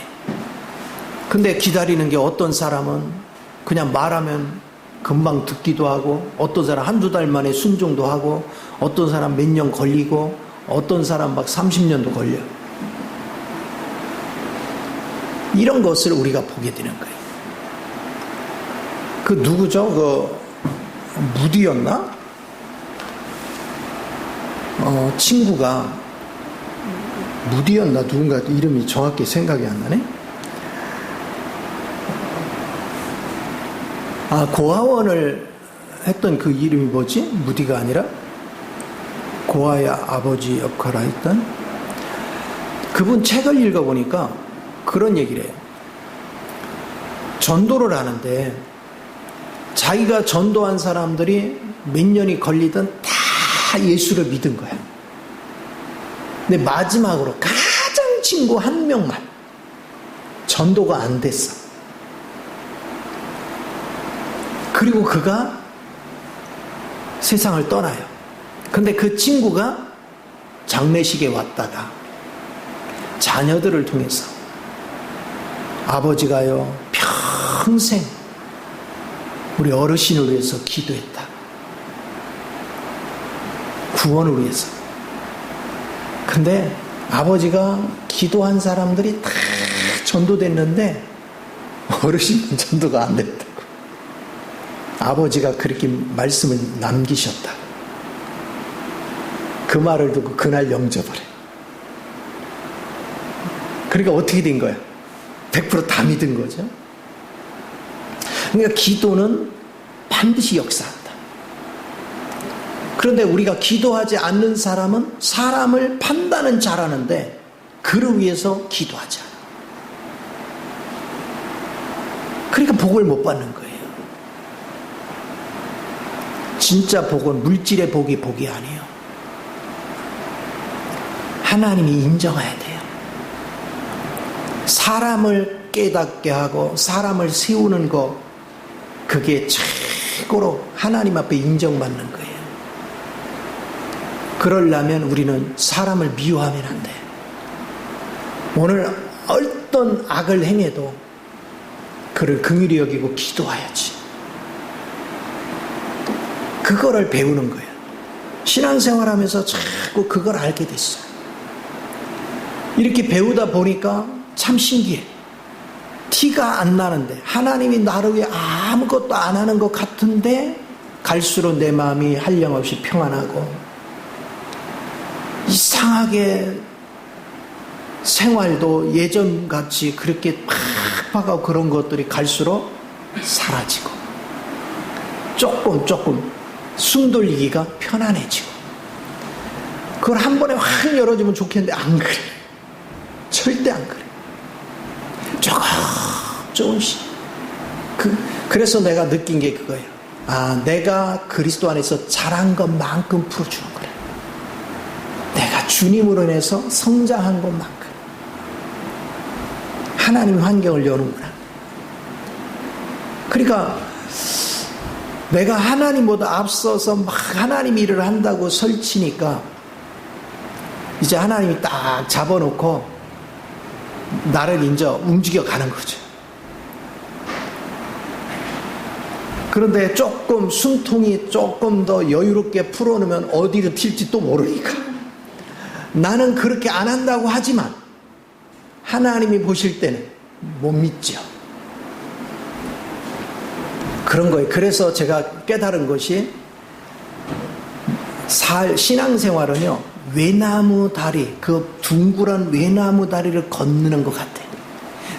근데 기다리는 게 어떤 사람은 그냥 말하면 금방 듣기도 하고, 어떤 사람 한두 달 만에 순종도 하고, 어떤 사람 몇 년 걸리고, 어떤 사람 막 30년도 걸려. 이런 것을 우리가 보게 되는 거예요. 그 누구죠? 그 무디였나? 친구가 무디였나 누군가 이름이 정확히 생각이 안 나네. 고아원을 했던 그 이름이 뭐지? 무디가 아니라 고아의 아버지 역할을 했던 그분 책을 읽어보니까 그런 얘기를 해요. 전도를 하는데 자기가 전도한 사람들이 몇 년이 걸리든 다 예수를 믿은 거야. 근데 마지막으로 가장 친구 한 명만 전도가 안 됐어. 그리고 그가 세상을 떠나요. 근데 그 친구가 장례식에 왔다가 자녀들을 통해서 아버지가요 평생 우리 어르신을 위해서 기도했다. 구원을 위해서. 근데 아버지가 기도한 사람들이 다 전도됐는데 어르신은 전도가 안 됐다고. 아버지가 그렇게 말씀을 남기셨다. 그 말을 듣고 그날 영접을 해. 그러니까 어떻게 된 거야? 100% 다 믿은 거죠. 그러니까 기도는 반드시 역사한다. 그런데 우리가 기도하지 않는 사람은 사람을 판단은 잘하는데 그를 위해서 기도하지 않아. 그러니까 복을 못 받는 거예요. 진짜 복은 물질의 복이 복이 아니에요. 하나님이 인정해야 돼요. 사람을 깨닫게 하고 사람을 세우는 거, 그게 최고로 하나님 앞에 인정받는 거예요. 그러려면 우리는 사람을 미워하면 안 돼. 오늘 어떤 악을 행해도 그를 긍휼히 여기고 기도해야지. 그거를 배우는 거예요. 신앙생활하면서 자꾸 그걸 알게 됐어요. 이렇게 배우다 보니까 참 신기해. 티가 안 나는데 하나님이 나를 위해 아무것도 안 하는 것 같은데 갈수록 내 마음이 한량없이 평안하고 이상하게 생활도 예전같이 그렇게 팍팍하고 그런 것들이 갈수록 사라지고 조금 숨 돌리기가 편안해지고 그걸 한 번에 확 열어주면 좋겠는데 안 그래. 절대 안 그래. 조금씩. 그래서 내가 느낀 게 그거예요. 내가 그리스도 안에서 잘한 것만큼 풀어주는 거래. 내가 주님으로 인해서 성장한 것만큼. 하나님 환경을 여는구나. 그러니까 내가 하나님보다 앞서서 막 하나님 일을 한다고 설치니까 이제 하나님이 딱 잡아놓고 나를 이제 움직여가는 거죠. 그런데 조금 숨통이 조금 더 여유롭게 풀어놓으면 어디로 튈지 또 모르니까. 나는 그렇게 안 한다고 하지만 하나님이 보실 때는 못 믿죠. 그런 거예요. 그래서 제가 깨달은 것이 신앙생활은요, 외나무 다리, 그 둥그런 외나무 다리를 건너는 것 같아요.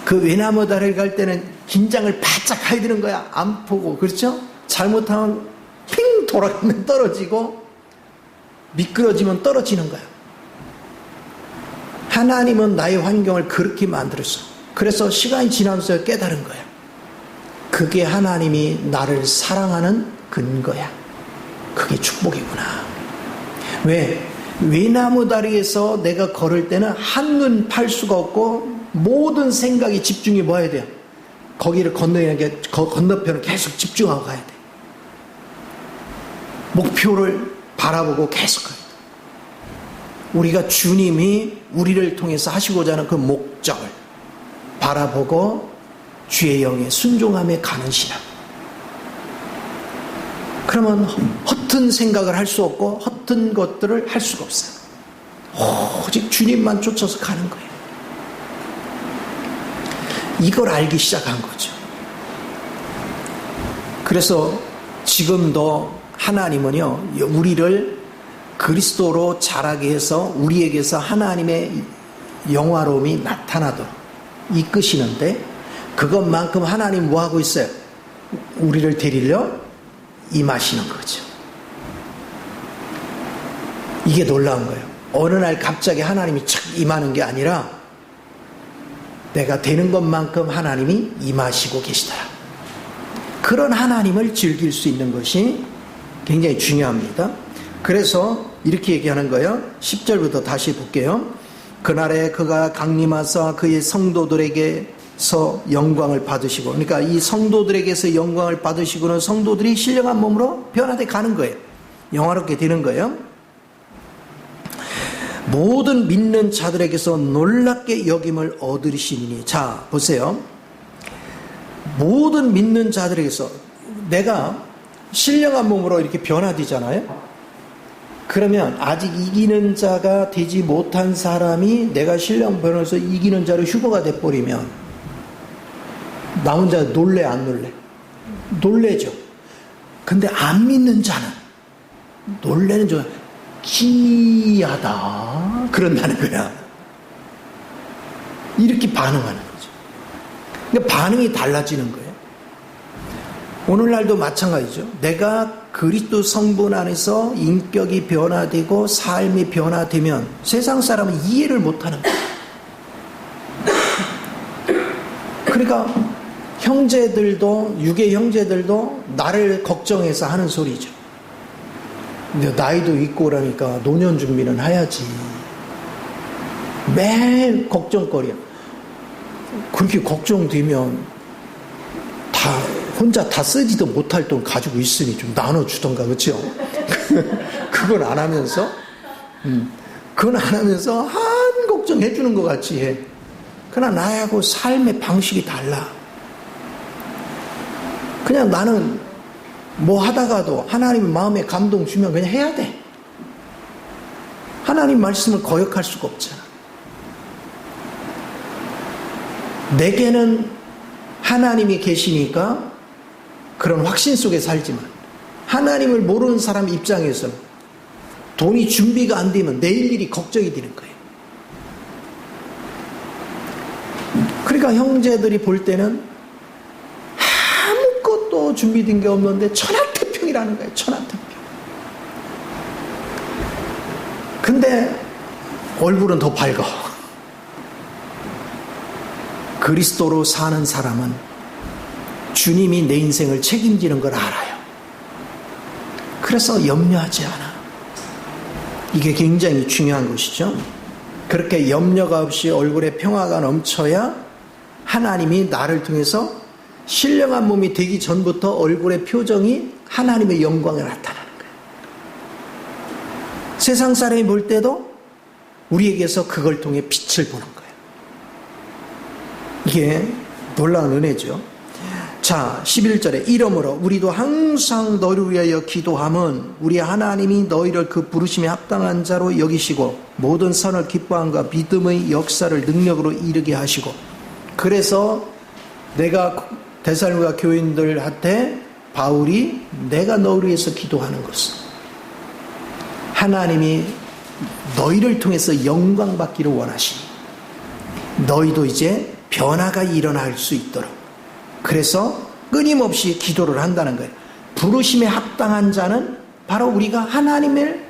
그 외나무 다리를 갈 때는 긴장을 바짝 해야 되는 거야. 안 보고. 그렇죠? 잘못하면 핑 돌아가면 떨어지고 미끄러지면 떨어지는 거야. 하나님은 나의 환경을 그렇게 만들었어. 그래서 시간이 지나면서 깨달은 거야. 그게 하나님이 나를 사랑하는 근거야. 그게 축복이구나. 왜? 외나무 다리에서 내가 걸을 때는 한눈 팔 수가 없고 모든 생각이 집중이 뭐 해야 돼요? 거기를 건너야 게 건너편을 계속 집중하고 가야 돼. 목표를 바라보고 계속 가야 돼. 우리가 주님이 우리를 통해서 하시고자 하는 그 목적을 바라보고 주의 영에 순종함에 가는 신앙. 그러면 허튼 생각을 할 수 없고 허튼 것들을 할 수가 없어요. 오직 주님만 쫓아서 가는 거예요. 이걸 알기 시작한 거죠. 그래서 지금도 하나님은요, 우리를 그리스도로 자라게 해서 우리에게서 하나님의 영화로움이 나타나도록 이끄시는데, 그것만큼 하나님 뭐 하고 있어요? 우리를 데리려 임하시는 거죠. 이게 놀라운 거예요. 어느 날 갑자기 하나님이 착 임하는 게 아니라 내가 되는 것만큼 하나님이 임하시고 계시더라. 그런 하나님을 즐길 수 있는 것이 굉장히 중요합니다. 그래서 이렇게 얘기하는 거예요. 10절부터 다시 볼게요. 그날에 그가 강림하사 그의 성도들에게서 영광을 받으시고, 그러니까 이 성도들에게서 영광을 받으시고는 성도들이 신령한 몸으로 변화돼 가는 거예요. 영화롭게 되는 거예요. 모든 믿는 자들에게서 놀랍게 여김을 얻으시니. 자, 보세요. 모든 믿는 자들에게서, 내가 신령한 몸으로 이렇게 변화되잖아요. 그러면 아직 이기는 자가 되지 못한 사람이 내가 신령 변화해서 이기는 자로 휴거가 돼버리면 나 혼자 놀래 안 놀래? 놀래죠. 근데 안 믿는 자는 놀래는 줄 기이하다 그런다는 거야. 이렇게 반응하는 거죠. 그러니까 반응이 달라지는 거예요. 오늘날도 마찬가지죠. 내가 그리스도 성분 안에서 인격이 변화되고 삶이 변화되면 세상 사람은 이해를 못하는 거예요. 그러니까 형제들도, 유괴 형제들도 나를 걱정해서 하는 소리죠. 근데 나이도 있고 그러니까 노년 준비는 해야지. 매일 걱정거리야. 그렇게 걱정되면 혼자 다 쓰지도 못할 돈 가지고 있으니 좀 나눠주던가, 그렇죠? 그건 안 하면서 한 걱정 해주는 것 같이 해. 그러나 나하고 삶의 방식이 달라. 그냥 나는 뭐 하다가도 하나님 마음에 감동 주면 그냥 해야 돼. 하나님 말씀을 거역할 수가 없잖아. 내게는 하나님이 계시니까 그런 확신 속에 살지만, 하나님을 모르는 사람 입장에서는 돈이 준비가 안 되면 내일 일이 걱정이 되는 거예요. 그러니까 형제들이 볼 때는 아무것도 준비된 게 없는데 천하태평이라는 거예요. 천하태평. 근데 얼굴은 더 밝아. 그리스도로 사는 사람은 주님이 내 인생을 책임지는 걸 알아요. 그래서 염려하지 않아. 이게 굉장히 중요한 것이죠. 그렇게 염려가 없이 얼굴에 평화가 넘쳐야 하나님이 나를 통해서 신령한 몸이 되기 전부터 얼굴의 표정이 하나님의 영광을 나타나는 거예요. 세상 사람이 볼 때도 우리에게서 그걸 통해 빛을 보는 거예요. 이게 놀라운 은혜죠. 자, 11절에 이러므로 우리도 항상 너희를 위하여 기도함은 우리 하나님이 너희를 그 부르심에 합당한 자로 여기시고 모든 선을 기뻐함과 믿음의 역사를 능력으로 이루게 하시고. 그래서 내가 데살로니가 교인들한테 바울이 내가 너희를 위해서 기도하는 것은 하나님이 너희를 통해서 영광 받기를 원하시니 너희도 이제 변화가 일어날 수 있도록 그래서 끊임없이 기도를 한다는 거예요. 부르심에 합당한 자는 바로 우리가 하나님을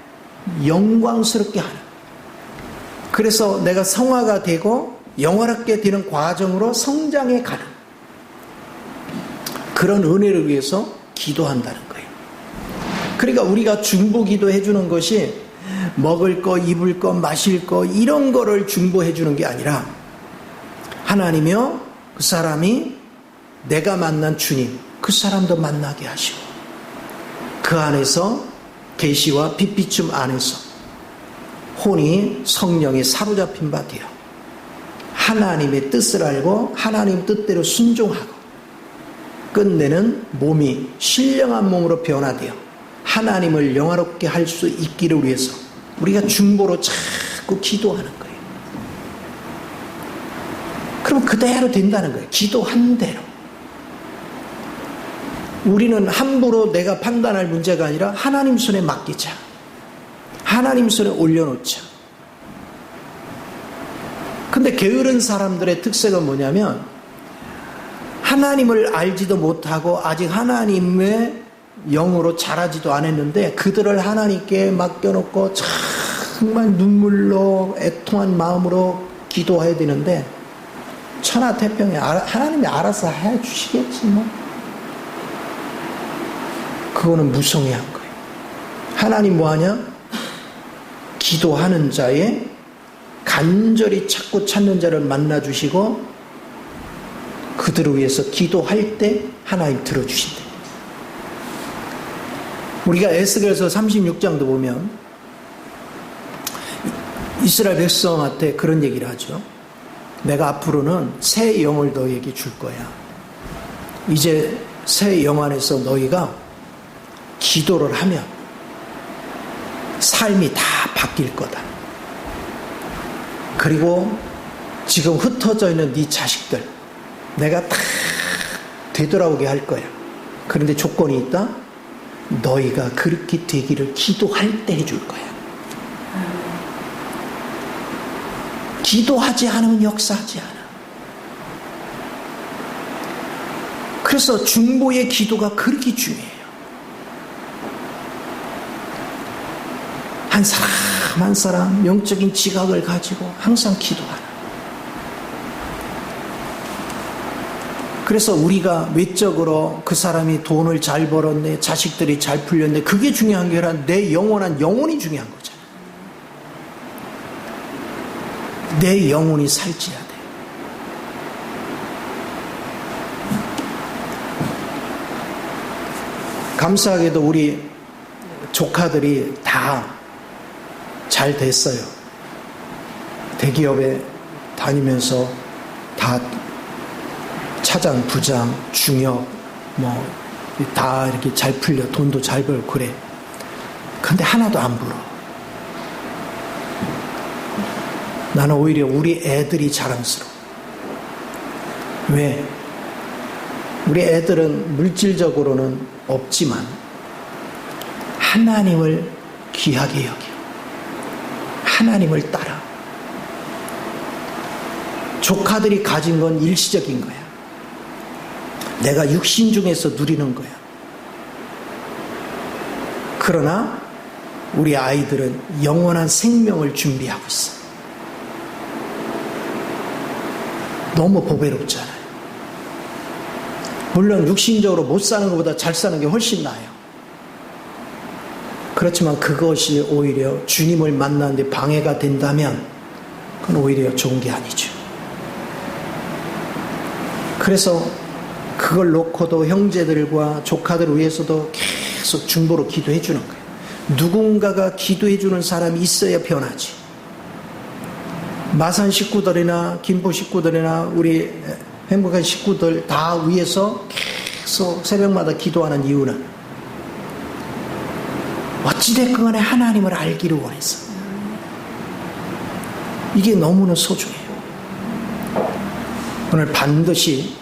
영광스럽게 하는, 그래서 내가 성화가 되고 영화롭게 되는 과정으로 성장해 가는 그런 은혜를 위해서 기도한다는 거예요. 그러니까 우리가 중보기도 해주는 것이 먹을 거, 입을 거, 마실 거 이런 거를 중보해 주는 게 아니라 하나님이여 그 사람이 내가 만난 주님 그 사람도 만나게 하시고 그 안에서 계시와 빛비춤 안에서 혼이 성령에 사로잡힌 바 되어 하나님의 뜻을 알고 하나님 뜻대로 순종하고 끝내는 몸이 신령한 몸으로 변화되어 하나님을 영화롭게 할 수 있기를 위해서 우리가 중보로 자꾸 기도하는 거예요. 그럼 그대로 된다는 거예요. 기도한 대로. 우리는 함부로 내가 판단할 문제가 아니라 하나님 손에 맡기자. 하나님 손에 올려놓자. 근데 게으른 사람들의 특색은 뭐냐면 하나님을 알지도 못하고 아직 하나님의 영으로 자라지도 않았는데 그들을 하나님께 맡겨놓고 정말 눈물로 애통한 마음으로 기도해야 되는데 천하태평에 하나님이 알아서 해주시겠지 뭐. 그거는 무성의한 거예요. 하나님 뭐하냐? 기도하는 자의 간절히 찾는 자를 만나주시고 그들을 위해서 기도할 때 하나님 들어주신다. 우리가 에스겔서 36장도 보면 이스라엘 백성한테 그런 얘기를 하죠. 내가 앞으로는 새 영을 너희에게 줄 거야. 이제 새 영 안에서 너희가 기도를 하면 삶이 다 바뀔 거다. 그리고 지금 흩어져 있는 네 자식들 내가 다 되돌아오게 할 거야. 그런데 조건이 있다. 너희가 그렇게 되기를 기도할 때 해줄 거야. 기도하지 않으면 역사하지 않아. 그래서 중보의 기도가 그렇게 중요해요. 한 사람 한 사람 영적인 지각을 가지고 항상 기도하는. 그래서 우리가 외적으로 그 사람이 돈을 잘 벌었네, 자식들이 잘 풀렸네, 그게 중요한 게 아니라 내 영원한 영혼이 중요한 거잖아. 내 영혼이 살찌야 돼. 감사하게도 우리 조카들이 다 잘 됐어요. 대기업에 다니면서 다 차장, 부장, 중역 뭐 다 이렇게 잘 풀려, 돈도 잘 벌고 그래. 근데 하나도 안 부러워. 나는 오히려 우리 애들이 자랑스러워. 왜? 우리 애들은 물질적으로는 없지만 하나님을 귀하게 여겨. 하나님을 따라. 조카들이 가진 건 일시적인 거야. 내가 육신 중에서 누리는 거야. 그러나 우리 아이들은 영원한 생명을 준비하고 있어. 너무 보배롭잖아요. 물론 육신적으로 못 사는 것보다 잘 사는 게 훨씬 나아요. 그렇지만 그것이 오히려 주님을 만나는데 방해가 된다면 그건 오히려 좋은 게 아니죠. 그래서 그걸 놓고도 형제들과 조카들을 위해서도 계속 중보로 기도해 주는 거예요. 누군가가 기도해 주는 사람이 있어야 변하지. 마산 식구들이나 김포 식구들이나 우리 행복한 식구들 다 위해서 계속 새벽마다 기도하는 이유는 어찌됐건 간에 하나님을 알기를 원해서. 이게 너무나 소중해요. 오늘 반드시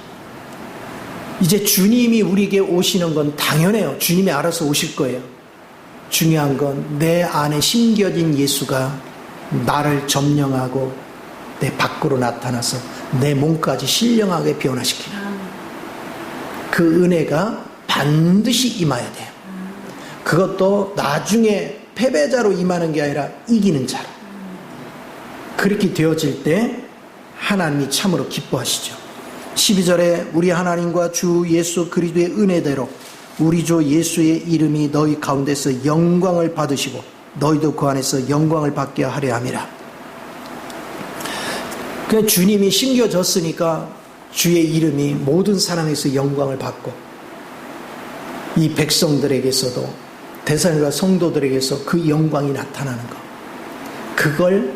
이제 주님이 우리에게 오시는 건 당연해요. 주님이 알아서 오실 거예요. 중요한 건 내 안에 심겨진 예수가 나를 점령하고 내 밖으로 나타나서 내 몸까지 신령하게 변화시키는 그 은혜가 반드시 임해야 돼요. 그것도 나중에 패배자로 임하는 게 아니라 이기는 자로. 그렇게 되어질 때 하나님이 참으로 기뻐하시죠. 12절에 우리 하나님과 주 예수 그리스도의 은혜대로 우리 주 예수의 이름이 너희 가운데서 영광을 받으시고 너희도 그 안에서 영광을 받게 하려 함이라. 그냥 주님이 심겨졌으니까 주의 이름이 모든 사람에서 영광을 받고 이 백성들에게서도 대사님과 성도들에게서 그 영광이 나타나는 것. 그걸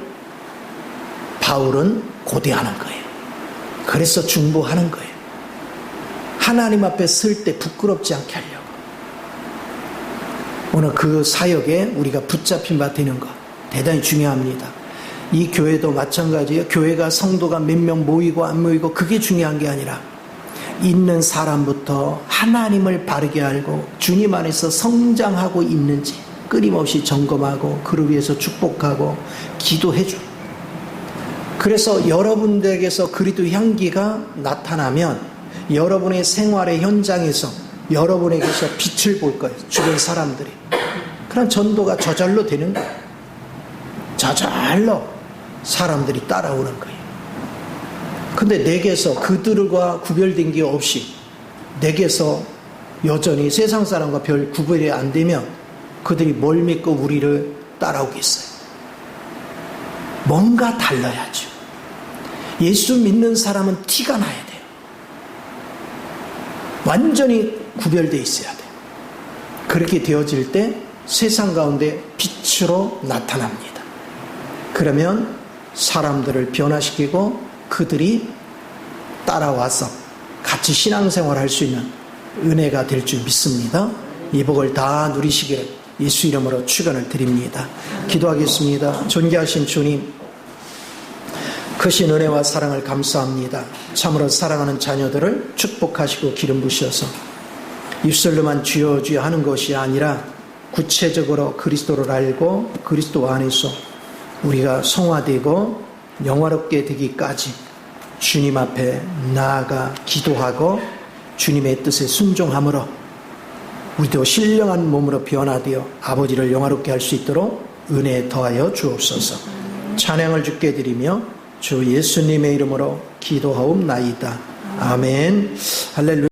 바울은 고대하는 거예요. 그래서 중보하는 거예요. 하나님 앞에 설 때 부끄럽지 않게 하려고. 오늘 그 사역에 우리가 붙잡힌 바 되는 것 대단히 중요합니다. 이 교회도 마찬가지예요. 교회가 성도가 몇 명 모이고 안 모이고 그게 중요한 게 아니라 있는 사람부터 하나님을 바르게 알고 주님 안에서 성장하고 있는지 끊임없이 점검하고 그를 위해서 축복하고 기도해줘. 그래서 여러분들에게서 그리스도 향기가 나타나면 여러분의 생활의 현장에서 여러분에게서 빛을 볼 거예요. 주변 사람들이. 그런 전도가 저절로 되는 거예요. 저절로 사람들이 따라오는 거예요. 근데 내게서 그들과 구별된 게 없이 내게서 여전히 세상 사람과 별 구별이 안 되면 그들이 뭘 믿고 우리를 따라오겠어요? 뭔가 달라야죠. 예수 믿는 사람은 티가 나야 돼요. 완전히 구별되어 있어야 돼요. 그렇게 되어질 때 세상 가운데 빛으로 나타납니다. 그러면 사람들을 변화시키고 그들이 따라와서 같이 신앙생활을 할 수 있는 은혜가 될 줄 믿습니다. 이 복을 다 누리시기를 예수 이름으로 축원을 드립니다. 기도하겠습니다. 존귀하신 주님, 크신 은혜와 사랑을 감사합니다. 참으로 사랑하는 자녀들을 축복하시고 기름 부으셔서 입술로만 주여 주여 하는 것이 아니라 구체적으로 그리스도를 알고 그리스도 안에서 우리가 성화되고 영화롭게 되기까지 주님 앞에 나아가 기도하고 주님의 뜻에 순종함으로 우리도 신령한 몸으로 변화되어 아버지를 영화롭게 할 수 있도록 은혜에 더하여 주옵소서. 찬양을 주께 드리며 주 예수님의 이름으로 기도하옵나이다. 아멘. 할렐루야.